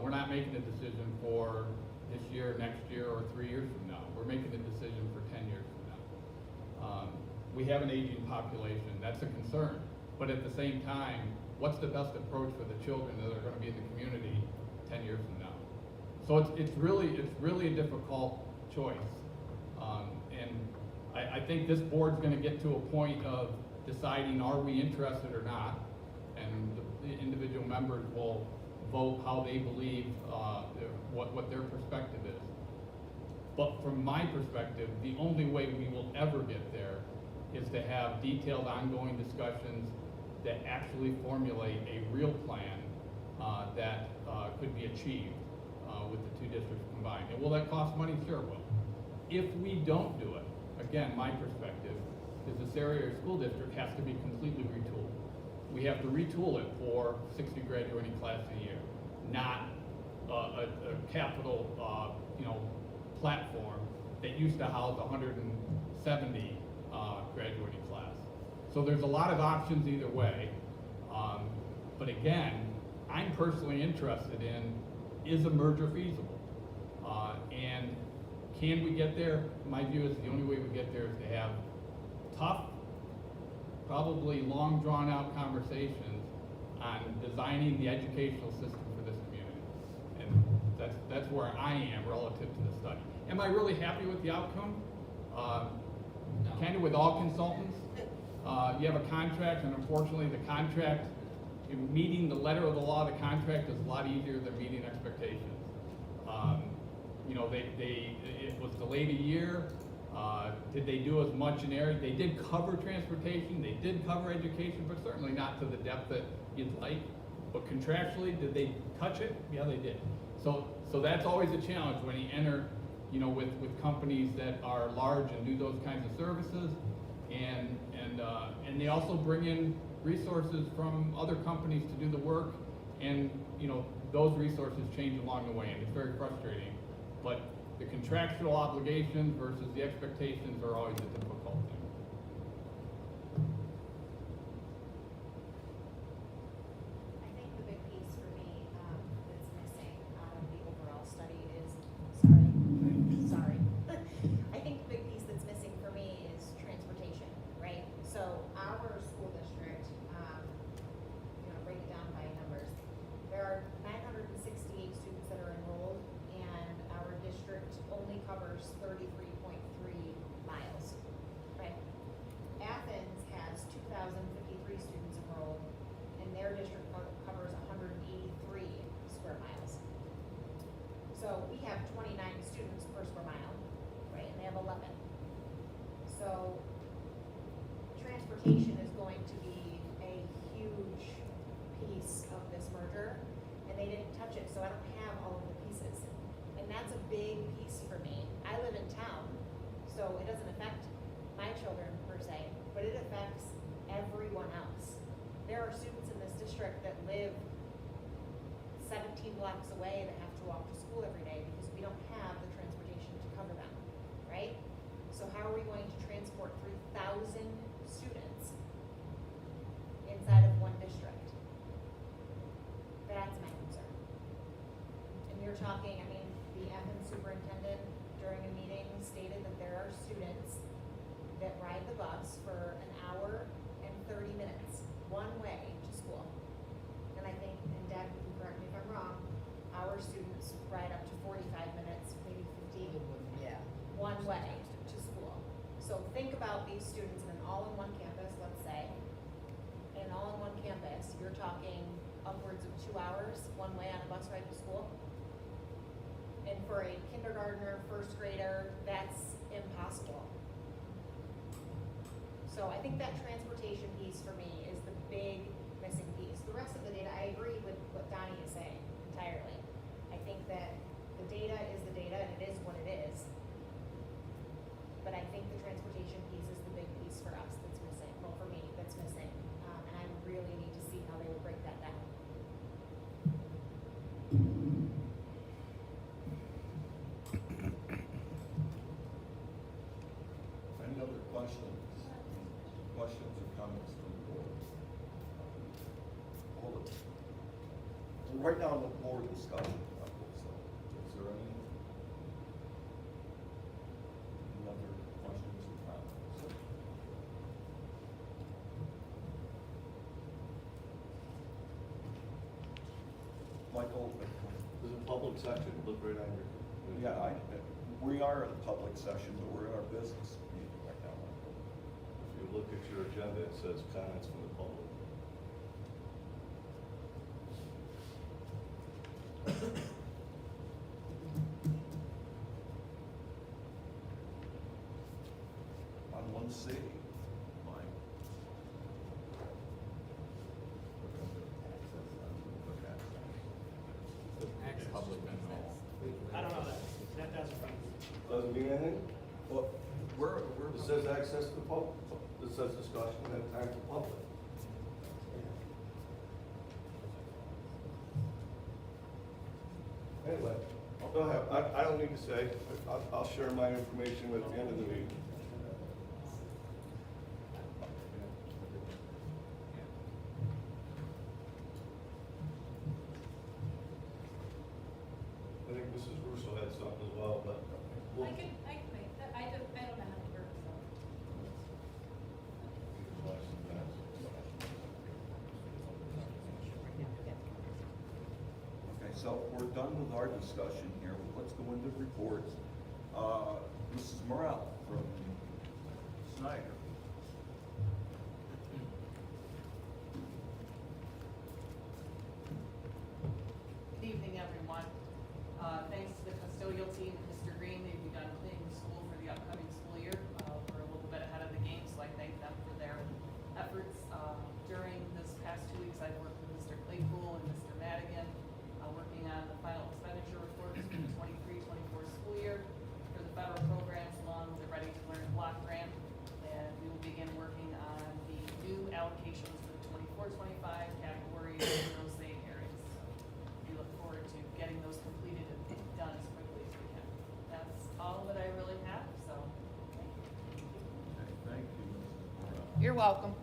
We're not making a decision for this year, next year, or 3 years from now. We're making a decision for 10 years from now. We have an aging population. That's a concern. But at the same time, what's the best approach for the children that are going to be in the community 10 years from now? So it's really a difficult choice. And I think this board's going to get to a point of deciding, are we interested or not? And the individual members will vote how they believe, what their perspective is. But from my perspective, the only way we will ever get there is to have detailed ongoing discussions that actually formulate a real plan that could be achieved with the two districts combined. And will that cost money? Sure it will. If we don't do it, again, my perspective is this area school district has to be completely retooled. We have to retool it for 60 graduating class a year, not a capital platform that used to house 100 70 graduating class. So there's a lot of options either way. But again, I'm personally interested in, is a merger feasible? And can we get there? My view is the only way we get there is to have tough, probably long drawn out conversations on designing the educational system for this community. And that's where I am relative to the study. Am I really happy with the outcome? Kind of with all consultants. You have a contract, and unfortunately the contract, meeting the letter of the law of the contract is a lot easier than meeting expectations. You know, it was delayed a year. Did they do as much in area? They did cover transportation, they did cover education, but certainly not to the depth that you'd like. But contractually, did they touch it? Yeah, they did. So that's always a challenge when you enter, you know, with companies that are large and do those kinds of services. And they also bring in resources from other companies to do the work, and you know, those resources change along the way, and it's very frustrating. But the contractual obligations versus the expectations are always a difficult thing. I think the big piece for me that's missing out of the overall study is, sorry. I think the big piece that's missing for me is transportation, right? So our school district, break it down by numbers. There are 968 students that are enrolled, and our district only covers 33.3 miles, right? Athens has 2,053 students enrolled, and their district covers 183 square miles. So we have 29 students per square mile, right, and they have 11. So transportation is going to be a huge piece of this merger, and they didn't touch it, so I don't have all of the pieces. And that's a big piece for me. I live in town, so it doesn't affect my children per se, but it affects everyone else. There are students in this district that live 17 blocks away that have to walk to school every day because we don't have the transportation to cover them, right? So how are we going to transport 3,000 students inside of one district? That's my concern. And you're talking, I mean, the Athens superintendent during a meeting stated that there are students that ride the bus for an hour and 30 minutes, one way to school. And I think, and Dad, you can correct me if I'm wrong, our students ride up to 45 minutes, maybe 50, one way to school. So think about these students in an all-in-one campus, let's say. In an all-in-one campus, you're talking upwards of 2 hours one way on a bus ride to school. And for a kindergartner, first grader, that's impossible. So I think that transportation piece for me is the big missing piece. The rest of the data, I agree with what Donnie is saying entirely. I think that the data is the data and it is what it is. But I think the transportation piece is the big piece for us that's missing. Well, for me, that's missing. And I really need to see how they would break that down. Any other questions? Questions or comments from the board? Hold it. We're right now in the board discussion, Michael, so is there any other questions or comments? Michael? There's a public section, look right on your. Yeah, we are in a public session, but we're in our business meeting right now, Michael. If you look at your agenda, it says comments from the public. On 1C, Mike. Public memo. I don't know that doesn't. Doesn't mean anything? Well, we're. It says access to the public, it says discussion and time for public. Anyway, go ahead, I don't need to say, I'll share my information at the end of the meeting. so we're done with our discussion here. Let's go into reports. Mrs. Morel from Snyder. Good evening, everyone. Thanks to the custodial team and Mr. Green, they've begun cleaning the school for the upcoming school year. We're a little bit ahead of the game, so I thank them for their efforts. During this past 2 weeks, I've worked with Mr. Claypool and Mr. Madigan, working on the final expenditure reports for the 23-24 school year for the federal programs along with the Ready to Learn block grant. And we will begin working on the new allocations for the 24-25 category in those same areas. So we look forward to getting those completed and done as quickly as we can. That's all that I really have, so thank you. Okay, thank you, Mrs. Morel. You're welcome.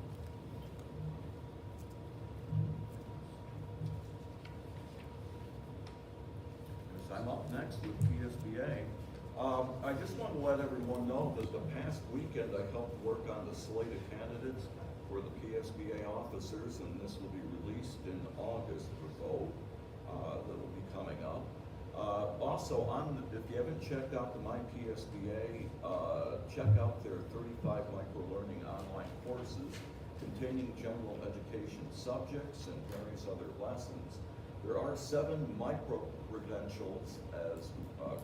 Yes, I'm up next with PSBA. I just want to let everyone know that the past weekend I helped work on the slate of candidates for the PSBA officers, and this will be released in August for vote. That'll be coming up. Also, if you haven't checked out the My PSBA, check out their 35 micro-learning online courses containing general education subjects and various other lessons. There are 7 micro-credentials as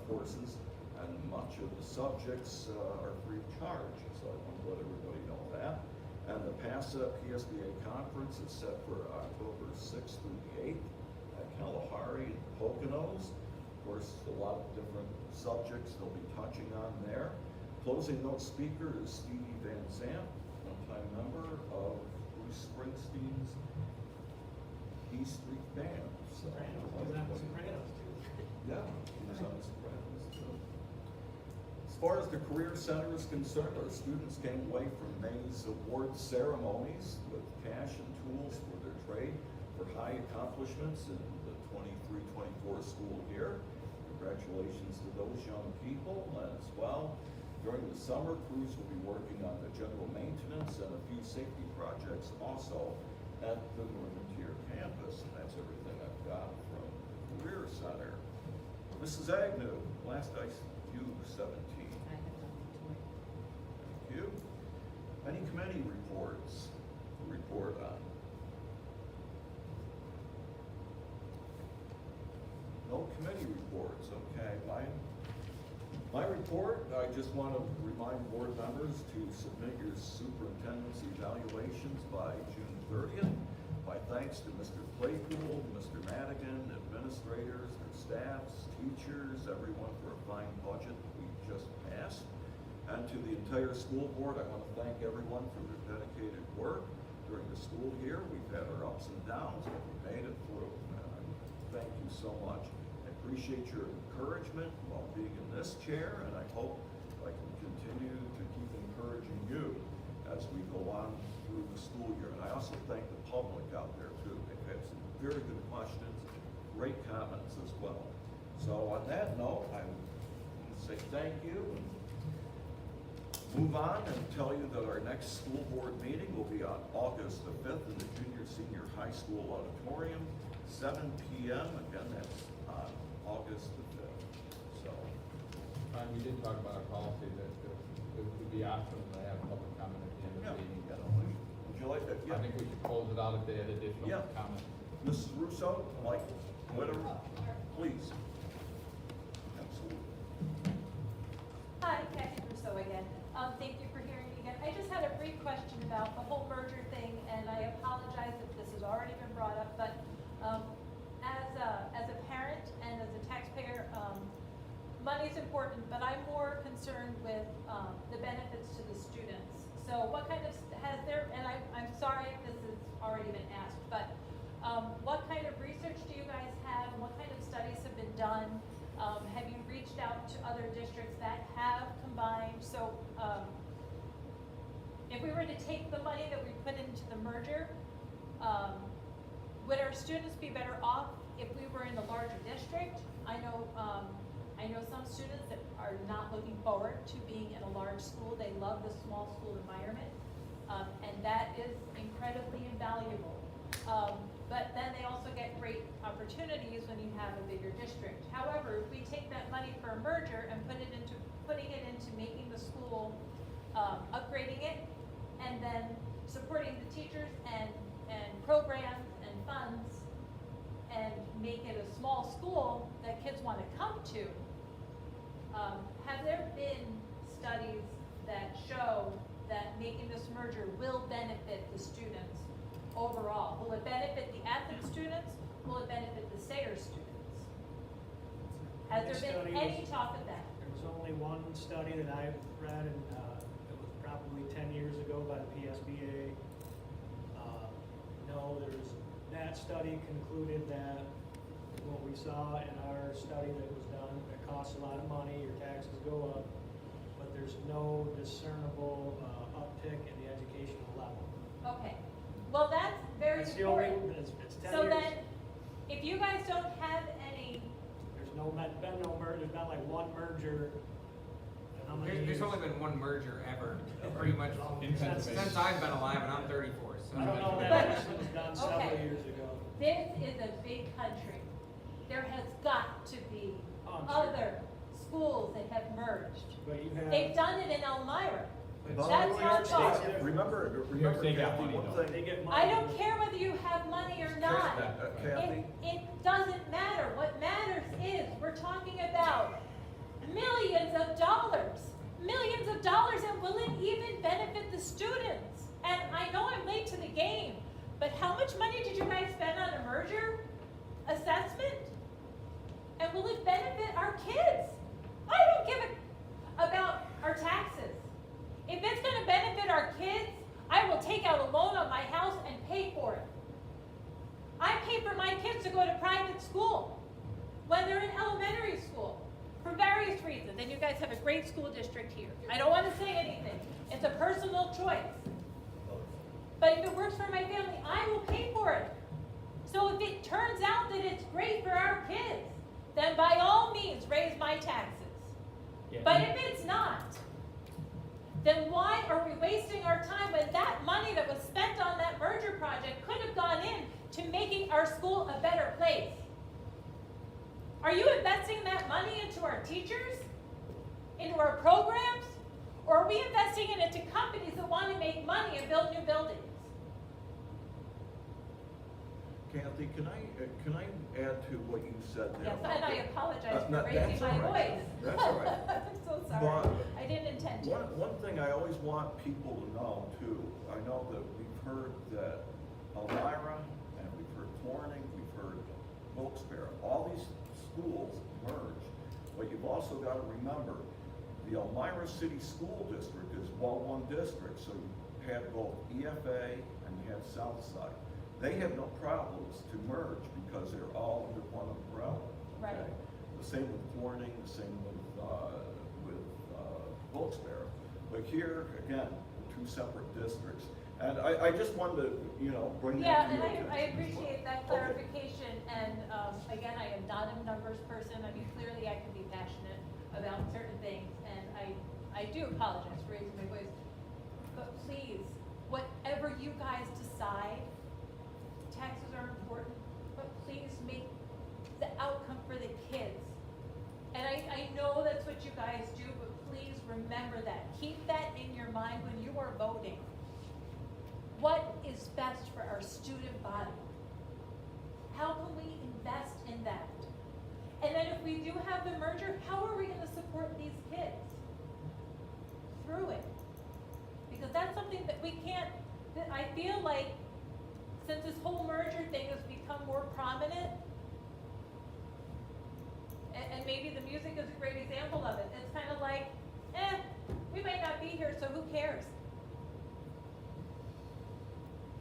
courses, and much of the subjects are free of charge, so I want to let everybody know that. And the PASA PSBA conference is set for October 6th through the 8th at Kalahari and Poconos. Of course, a lot of different subjects they'll be touching on there. Closing note speaker is Stevie Van Zandt, one-time member of Bruce Springsteen's E Street Band. So, yeah, he was on the Sopranos too. As far as the Career Center is concerned, our students came away from May's award ceremonies with cash and tools for their trade for high accomplishments in the 23-24 school year. Congratulations to those young people as well. During the summer, crews will be working on the general maintenance and a few safety projects also at the Northern Tier campus. And that's everything I've got from the Career Center. Mrs. Agnew, last I you 17. I have nothing to it. Thank you. Any committee reports to report on? No committee reports, okay. My report, I just want to remind board members to submit your superintendent's evaluations by June 30th. My thanks to Mr. Claypool, Mr. Madigan, administrators, their staffs, teachers, everyone for a fine budget we just passed. And to the entire school board, I want to thank everyone for their dedicated work during the school year. We've had our ups and downs, but we made it through. Thank you so much. I appreciate your encouragement while being in this chair, and I hope I can continue to keep encouraging you as we go on through the school year. And I also thank the public out there too. They've had some very good questions, great comments as well. So on that note, I want to say thank you and move on and tell you that our next school board meeting will be on August the 5th in the junior senior high school auditorium, 7 p.m. Again, that's on August the 5th. So, We did talk about our policy that it would be optional to have public comment at the end of yeah, the meeting. would you like that? I think we should close it out if they had additional Yeah. comments. Mrs. Russo, Mike, whatever, please. Absolutely. Hi, Kathy Russo again. Thank you for hearing me again. I just had a brief question about the whole merger thing, and I apologize if this has already been brought up, but as a parent and as a taxpayer, money's important, but I'm more concerned with the benefits to the students. So what kind of, and I'm sorry if this has already been asked, but what kind of research do you guys have, and what kind of studies have been done? Have you reached out to other districts that have combined? So if we were to take the money that we put into the merger, would our students be better off if we were in a larger district? I know some students that are not looking forward to being in a large school. They love the small school environment, and that is incredibly invaluable. But then they also get great opportunities when you have a bigger district. However, if we take that money for a merger and putting it into making the school, upgrading it, and then supporting the teachers and programs and funds, and make it a small school that kids want to come to, have there been studies that show that making this merger will benefit the students overall? Will it benefit the Athens students? Will it benefit the Sayre students? Has This there been study any was- talk of that? There was only one study that I've read, and it was probably 10 years ago by the PSBA. No, that study concluded that what we saw in our study that was done, it costs a lot of money, your taxes go up, but there's no discernible uptick in the educational level. Okay, well, that's very That's the only, important. it's 10 So years. then, if you guys don't have any, There's been no merger, there's been like one merger. How many There's years? only been one merger ever, pretty much, In Pennsylvania. since I've been alive, and I'm 34, so. I don't know, But- that was done several okay. years ago. this is a big country. There has got to be Oh, I'm sure. other schools that have merged. But you have. They've done it in Elmira. But That's New not York far. State's different. Remember State got Kathy, money, one though. They thing, get money. I don't care whether you have money or not. Kathy? It doesn't matter. What matters is, we're talking about millions of dollars. Millions of dollars, and will it even benefit the students? And I know I'm late to the game, but how much money did you guys spend on a merger assessment? And will it benefit our kids? I don't give a about our taxes. If it's gonna benefit our kids, I will take out a loan on my house and pay for it. I pay for my kids to go to private school when they're in elementary school for various reasons. And you guys have a great school district here. I don't want to say anything. It's a personal choice. But if it works for my family, I will pay for it. So if it turns out that it's great for our kids, then by all means, raise my taxes. Yeah. But if it's not, then why are we wasting our time when that money that was spent on that merger project could have gone in to making our school a better place? Are you investing that money into our teachers? Into our programs? Or are we investing it into companies that want to make money and build new buildings? Kathy, can I add to what you said there? Yes, and I apologize for No, raising that's my all right. voice. That's all right. I'm so sorry. But- I didn't intend to. One thing I always want people to know too, I know that we've heard that Elmira, and we've heard Corning, we've heard Wilkes-Barre, all these schools merged. But you've also got to remember, the Elmira City School District is one district, so you had both EFA and you had Southside. They have no problems to merge because they're all under one umbrella. Right. Okay? The same with Corning, the same with Wilkes-Barre. But here, again, two separate districts. And I just wanted to, bring Yeah, that to and your attention. I as well. appreciate that Okay. clarification, and, again, I am not a numbers person. I mean, clearly I can be passionate about certain things, and I do apologize for raising my voice. But please, whatever you guys decide, taxes are important, but please make the outcome for the kids. And I know that's what you guys do, but please remember that. Keep that in your mind when you are voting. What is best for our student body? How can we invest in that? And then if we do have the merger, how are we gonna support these kids through it? Because that's something that we can't, that I feel like, since this whole merger thing has become more prominent, and maybe the music is a great example of it, it's kind of like, we might not be here, so who cares?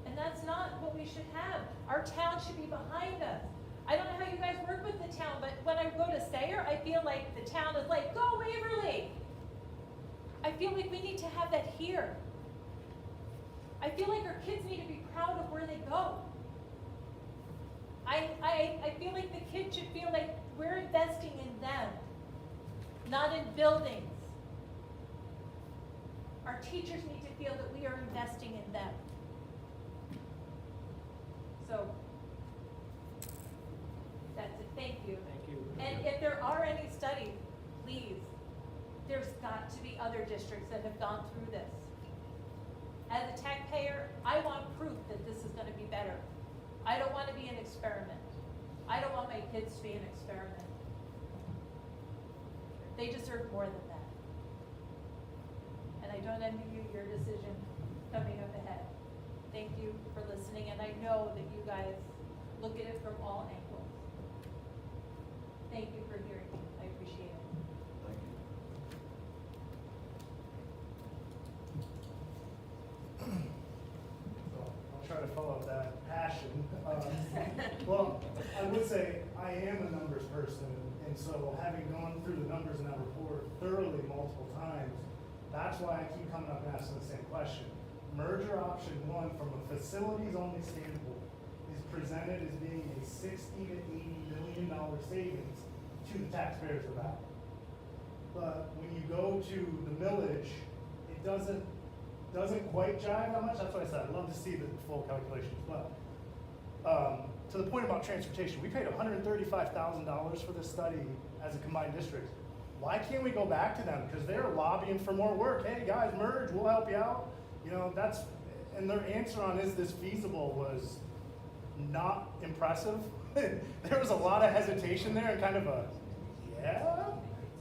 And that's not what we should have. Our town should be behind us. I don't know how you guys work with the town, but when I go to Sayre, I feel like the town is like, go Waverly. I feel like we need to have that here. I feel like our kids need to be proud of where they go. I feel like the kids should feel like we're investing in them, not in buildings. Our teachers need to feel that we are investing in them. So, districts that have gone through this. As a taxpayer, I want proof that this is gonna be better. I don't wanna be an experiment. I don't want my kids to be an experiment. They deserve more than that. And I don't envy you your decision coming up ahead. Thank you for listening, and I know that you guys look at it from all angles. Thank you for hearing me. I appreciate it. Thank you. So I'll try to follow up that passion. Well, I would say I am a numbers person, and so having gone through the numbers in that report thoroughly multiple times, that's why I keep coming up and asking the same question. Merger option one, from a facilities only standpoint, is presented as being a $60 to $80 million savings to the taxpayers of that. But when you go to the millage, it doesn't quite jive that much. That's why I said I'd love to see the full calculations. But to the point about transportation, we paid $135,000 for this study as a combined district. Why can't we go back to them? Because they're lobbying for more work. Hey guys, merge, we'll help you out. You know, and their answer on is this feasible was not impressive. There was a lot of hesitation there and kind of a, yeah,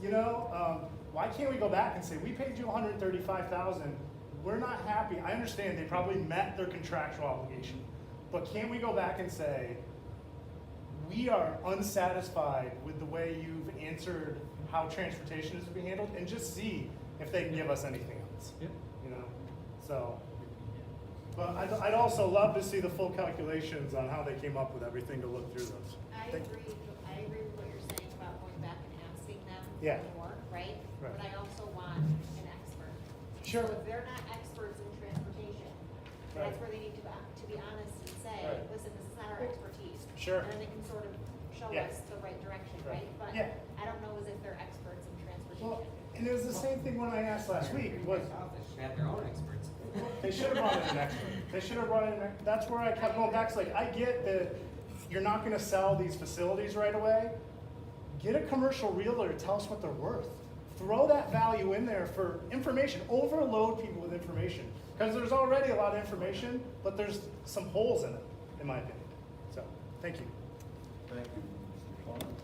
you know, why can't we go back and say, we paid you $135,000, we're not happy. I understand they probably met their contractual obligation, but can't we go back and say, we are unsatisfied with the way you've answered how transportation is to be handled, and just see if they can give us anything else. Yep. You know, so. But I'd also love to see the full calculations on how they came up with everything to look through those. I agree with what you're saying about going back and asking them Yeah. more, right? Right. But I also want an expert. Sure. So if they're not experts in transportation, Right. that's where they need to be honest and say, Right. listen, this is not our expertise. Sure. And then they can sort of show Yeah. us the right direction, Right. right? But Yeah. I don't know as if they're experts in transportation. Well, and it was the same thing when I asked last week, was They should have their own experts. they should have brought in an expert. They should have brought in an expert. That's where I kept going back. It's like, I get that you're not gonna sell these facilities right away. Get a commercial realtor to tell us what they're worth. Throw that value in there for information. Overload people with information. Because there's already a lot of information, but there's some holes in it, in my opinion. So, thank you. Thank you, Mr. Klein.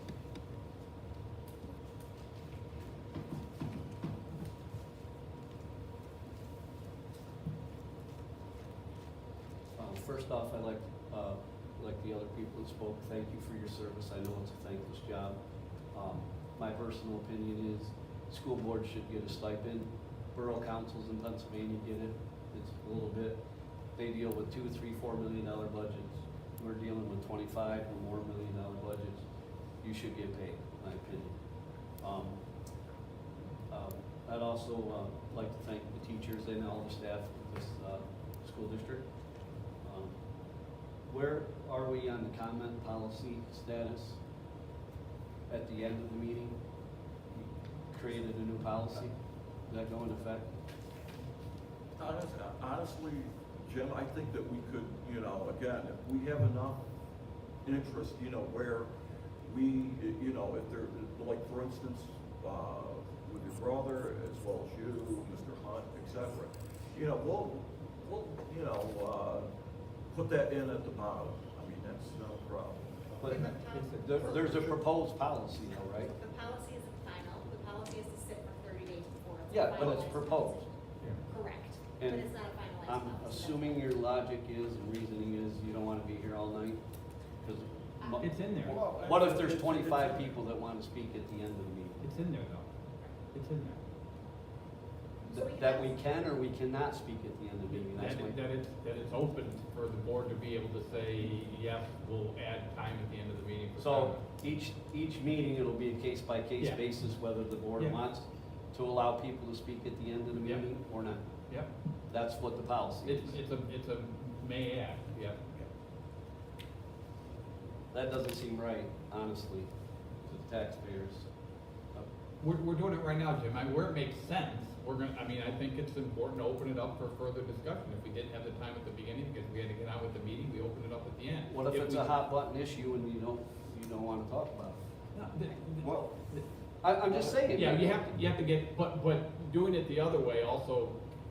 First off, I'd like the other people that spoke, thank you for your service. I know it's a thankless job. My personal opinion is school boards should get a stipend. Borough councils in Pennsylvania get it. It's a little bit, they deal with $2, $3, $4 million budgets. We're dealing with $25 or more $1 million budgets. You should get paid, in my opinion. I'd also like to thank the teachers and all the staff of this school district. Where are we on the comment policy status? At the end of the meeting, we created a new policy. Does that go in effect? Honestly, Jim, I think that we could, you know, again, if we have enough interest, you know, where we, you know, if there, like for instance, with your brother as well as you, Mr. Hunt, etc. You know, we'll, you know, put that in at the bottom. I mean, that's no problem. But there's a proposed policy though, right? The policy isn't final. The policy has to sit for 30 days before it's Yeah, but it's finalized proposed. policy. Correct, but And it's not a finalized I'm policy. assuming your logic is and reasoning is you don't wanna be here all night? 'Cause It's in there. what if there's 25 people that wanna speak at the end of the meeting? It's in there though. It's in there. That we can or we cannot speak at the end of the meeting? That's my. That it's open for the board to be able to say, yes, we'll add time at the end of the meeting for So comment. each meeting, it'll be a case-by-case Yeah. basis whether the board Yeah. wants to allow people to speak at the end of the Yeah. meeting or not. Yep. That's what the policy is. It's a may add, yep. That doesn't seem right, honestly, to the taxpayers. We're doing it right now, Jim. Where it makes sense, I think it's important to open it up for further discussion. If we didn't have the time at the beginning because we had to get on with the meeting, we opened it up at the end. What if it's we- a hot button issue and you don't wanna talk about it? No, Well, I'm just saying. Yeah, you have to get, but doing it the other way also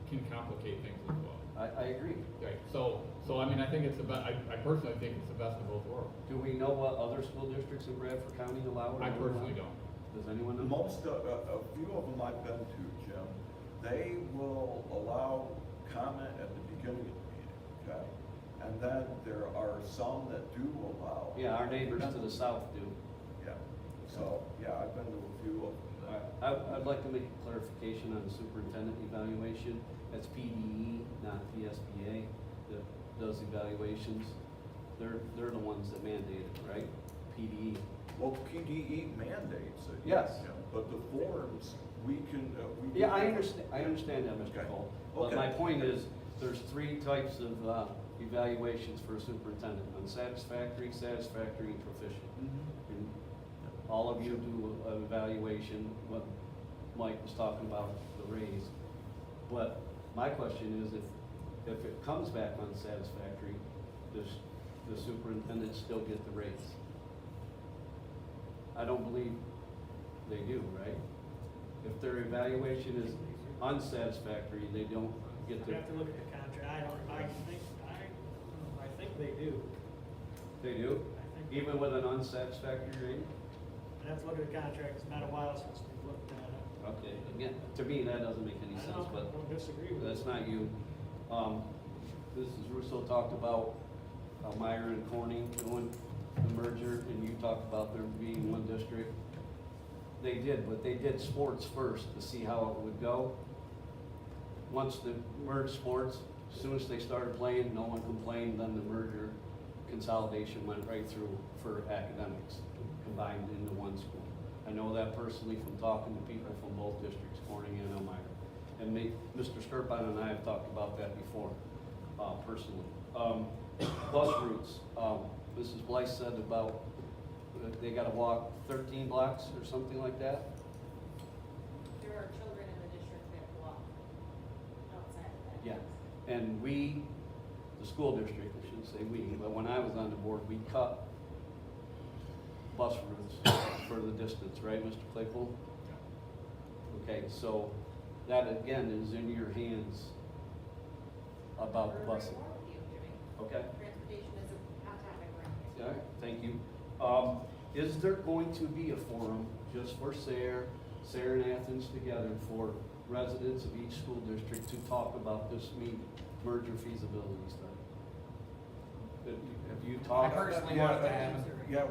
can complicate things as well. I agree. Right, so I mean, I think it's the best, I personally think it's the best of both worlds. Do we know what other school districts in Bradford County allow it? I personally don't. Does anyone know? Most, a few of them I've been to, Jim, they will allow comment at the beginning of the meeting, okay? And then there are some that do allow. Yeah, our neighbors to the south do. Yeah, so, yeah, I've been to a few of them. I'd like to make a clarification on the superintendent evaluation. That's PDE, not PSBA, that does evaluations. They're the ones that mandate it, right? PDE. Well, PDE mandates it. Yes. yeah, But the forms, we can, we. Yeah, I understand that, Mr. Okay. Cole. But Okay. my point is, there's three types of evaluations for a superintendent: unsatisfactory, satisfactory, and proficient. Mhm. And all of you do an evaluation, what Mike was talking about, the raise. But my question is, if it comes back unsatisfactory, does the superintendent still get the raise? I don't believe they do, right? If their evaluation is unsatisfactory, they don't get You the, have to look at the contract, I think they do. they do? I think- Even with an unsatisfactory rating? I'd have to look at the contract, it's been a while since we've looked at it. Okay, again, to me, that doesn't make any I sense, don't, but don't disagree with that's it. not you. Mrs. Russo talked about Meyer and Corning doing the merger, and you talked about there being one district. They did, but they did sports first to see how it would go. Once the merged sports, as soon as they started playing, no one complained, then the merger consolidation went right through for academics, combined into one school. I know that personally from talking to people from both districts, Corning and Elmira. And Mr. Skirpon and I have talked about that before, personally. Bus routes, Mrs. Blythe said about, they gotta walk 13 blocks or something like that. There are children in the district that walk outside of that. Yeah, and we, the school district, I shouldn't say we, but when I was on the board, we cut bus routes for the distance, right, Mr. Claypool? Okay, so that again is in your hands about the We're busing. more with you, Jimmy. Okay, Transportation is a hot topic around here. all right, thank you. Is there going to be a forum just for Sayre and Athens together for residents of each school district to talk about this merger feasibility study? Have you I talked? personally Yeah, wanted to have. Yeah,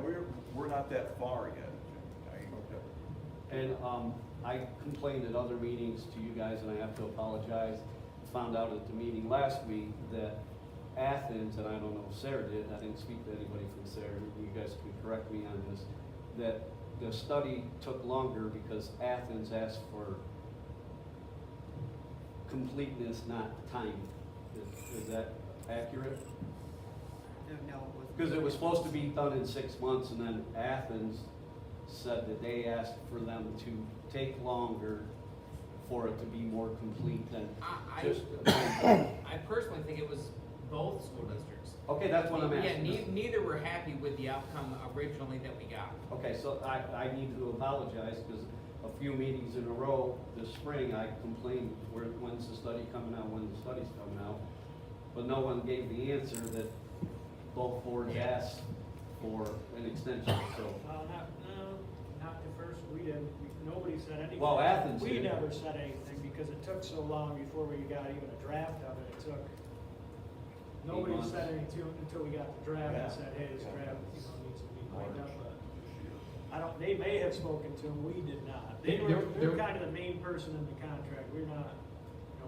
we're not that far yet, Jim. And I complained at other meetings to you guys, and I have to apologize. Found out at the meeting last week that Athens, and I don't know if Sarah did, I didn't speak to anybody from Sarah, you guys can correct me on this, that the study took longer because Athens asked for completeness, not time. Is that accurate? No, Because it was supposed to be done in 6 months, and then Athens said that they asked for them to take longer for it to be more complete than just. I personally think it was both school districts. Okay, that's what I'm asking. Yeah, neither were happy with the outcome originally that we got. Okay, so I need to apologize, because a few meetings in a row this spring, I complained, when's the study coming out, when the study's coming out? But no one gave the answer that both boards asked for an extension, so. Not the first, we didn't, nobody said anything. Well, Athens We did. never said anything because it took so long before we got even a draft of it. It took, nobody months. said anything until we got the draft Yeah. and said, hey, this draft, needs to be cleaned up. But I don't, they may have spoken to him, we did not. They're kind of the main person in the contract. We're not,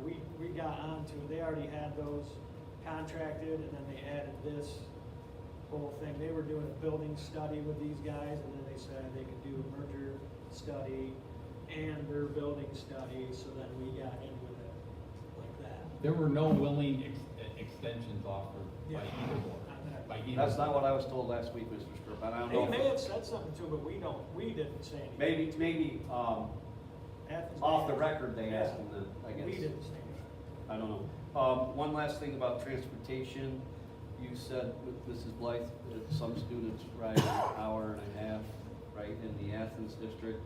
we got onto, they already had those contracted, and then they added this whole thing. They were doing a building study with these guys, and then they said they could do a merger study and their building study, so then we got in with it like that. There were no willing extensions offered by Yeah. either board, by either. That's not board. what I was told last week, Mr. Strip, and I don't They know. may have said something too, but we didn't say anything. Maybe, Athens- off the record, they Yeah. asked them then, I guess. We didn't say anything. I don't know. One last thing about transportation. You said, Mrs. Blythe, that some students ride an hour and a half, right, in the Athens district.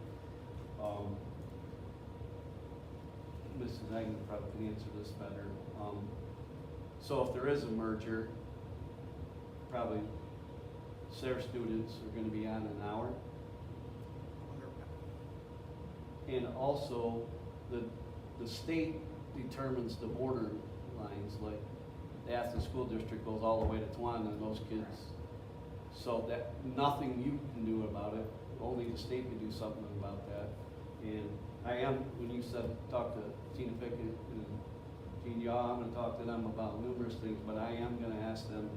Mrs. Agnew probably can answer this better. So if there is a merger, probably their students are gonna be on an hour. And also, the state determines the border lines, like the Athens School District goes all the way to Tuan and those kids. So that, nothing you can do about it, only the state can do something about that. And I am, when you said, talk to Tina Pickett and Gene Yaw, I'm gonna talk to them about numerous things, but I am gonna ask them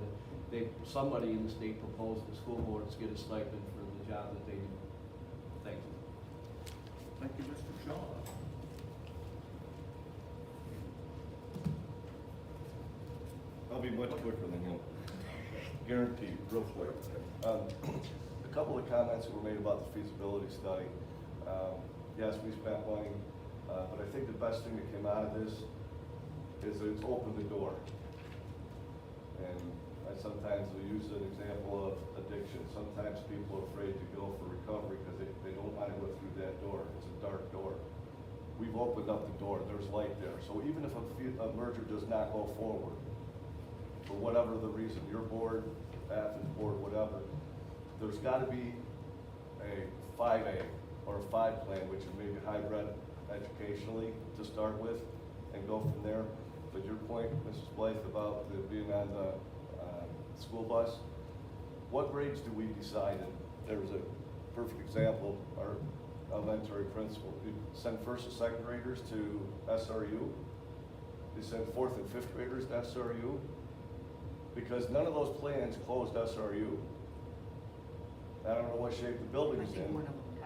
that somebody in the state propose the school boards get a stipend for the job that they do. Thank you. Thank you, Mr. Shaw. I'll be much quicker than him. Guaranteed, real quick. A couple of comments were made about the feasibility study. Yes, we spent money, but I think the best thing that came out of this is it's opened the door. And I sometimes will use an example of addiction. Sometimes people are afraid to go for recovery because they don't want to go through that door. It's a dark door. We've opened up the door. There's light there. So even if a merger does not go forward, for whatever the reason, your board, Athens board, whatever, there's got to be a 5A or a 5 plan, which is maybe hybrid educationally to start with and go from there. But your point, Mrs. Blythe, about it being on the school bus, what grades do we decide in? There was a perfect example, our elementary principal. We send first and second graders to SRU. They send fourth and fifth graders to SRU. Because none of those plans closed SRU. I don't know what shape the building's in.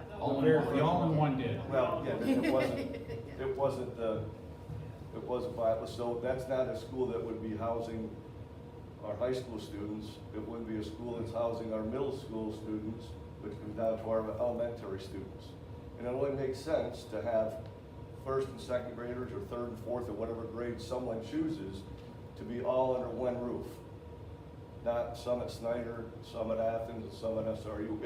The only one did. Well, yeah, it wasn't viable. So that's not a school that would be housing our high school students. It wouldn't be a school that's housing our middle school students, which comes down to our elementary students. And it only makes sense to have first and second graders, or third and fourth, or whatever grade someone chooses, to be all under one roof. Not some at Snyder, some at Athens, and some at SRU.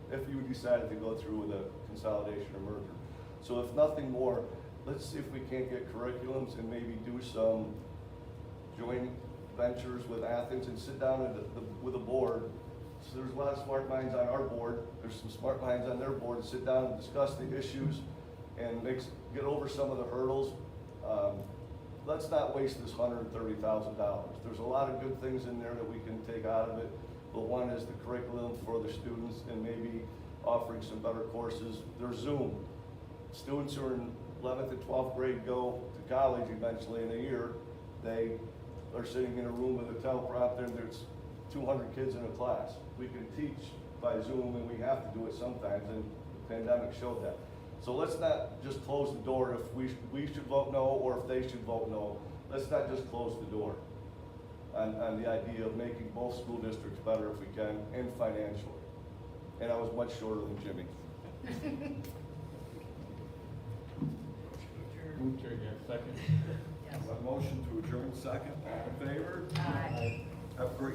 If you decided to go through with a consolidation or merger. So if nothing more, let's see if we can't get curriculums and maybe do some joint ventures with Athens and sit down with a board. So there's a lot of smart minds on our board. There's some smart minds on their board to sit down and discuss the issues and get over some of the hurdles. Let's not waste this $130,000. There's a lot of good things in there that we can take out of it, but one is the curriculum for the students and maybe offering some better courses. There's Zoom. Students who are in 11th and 12th grade go to college eventually in a year. They are sitting in a room with a teleprompter and there's 200 kids in a class. We can teach by Zoom and we have to do it sometimes, and the pandemic showed that. So let's not just close the door if we should vote no or if they should vote no. Let's not just close the door on the idea of making both school districts better if we can, and financially. And I was much shorter than Jimmy. Move to adjourn, second. A motion to adjourn second. All in favor? Aye. Have a great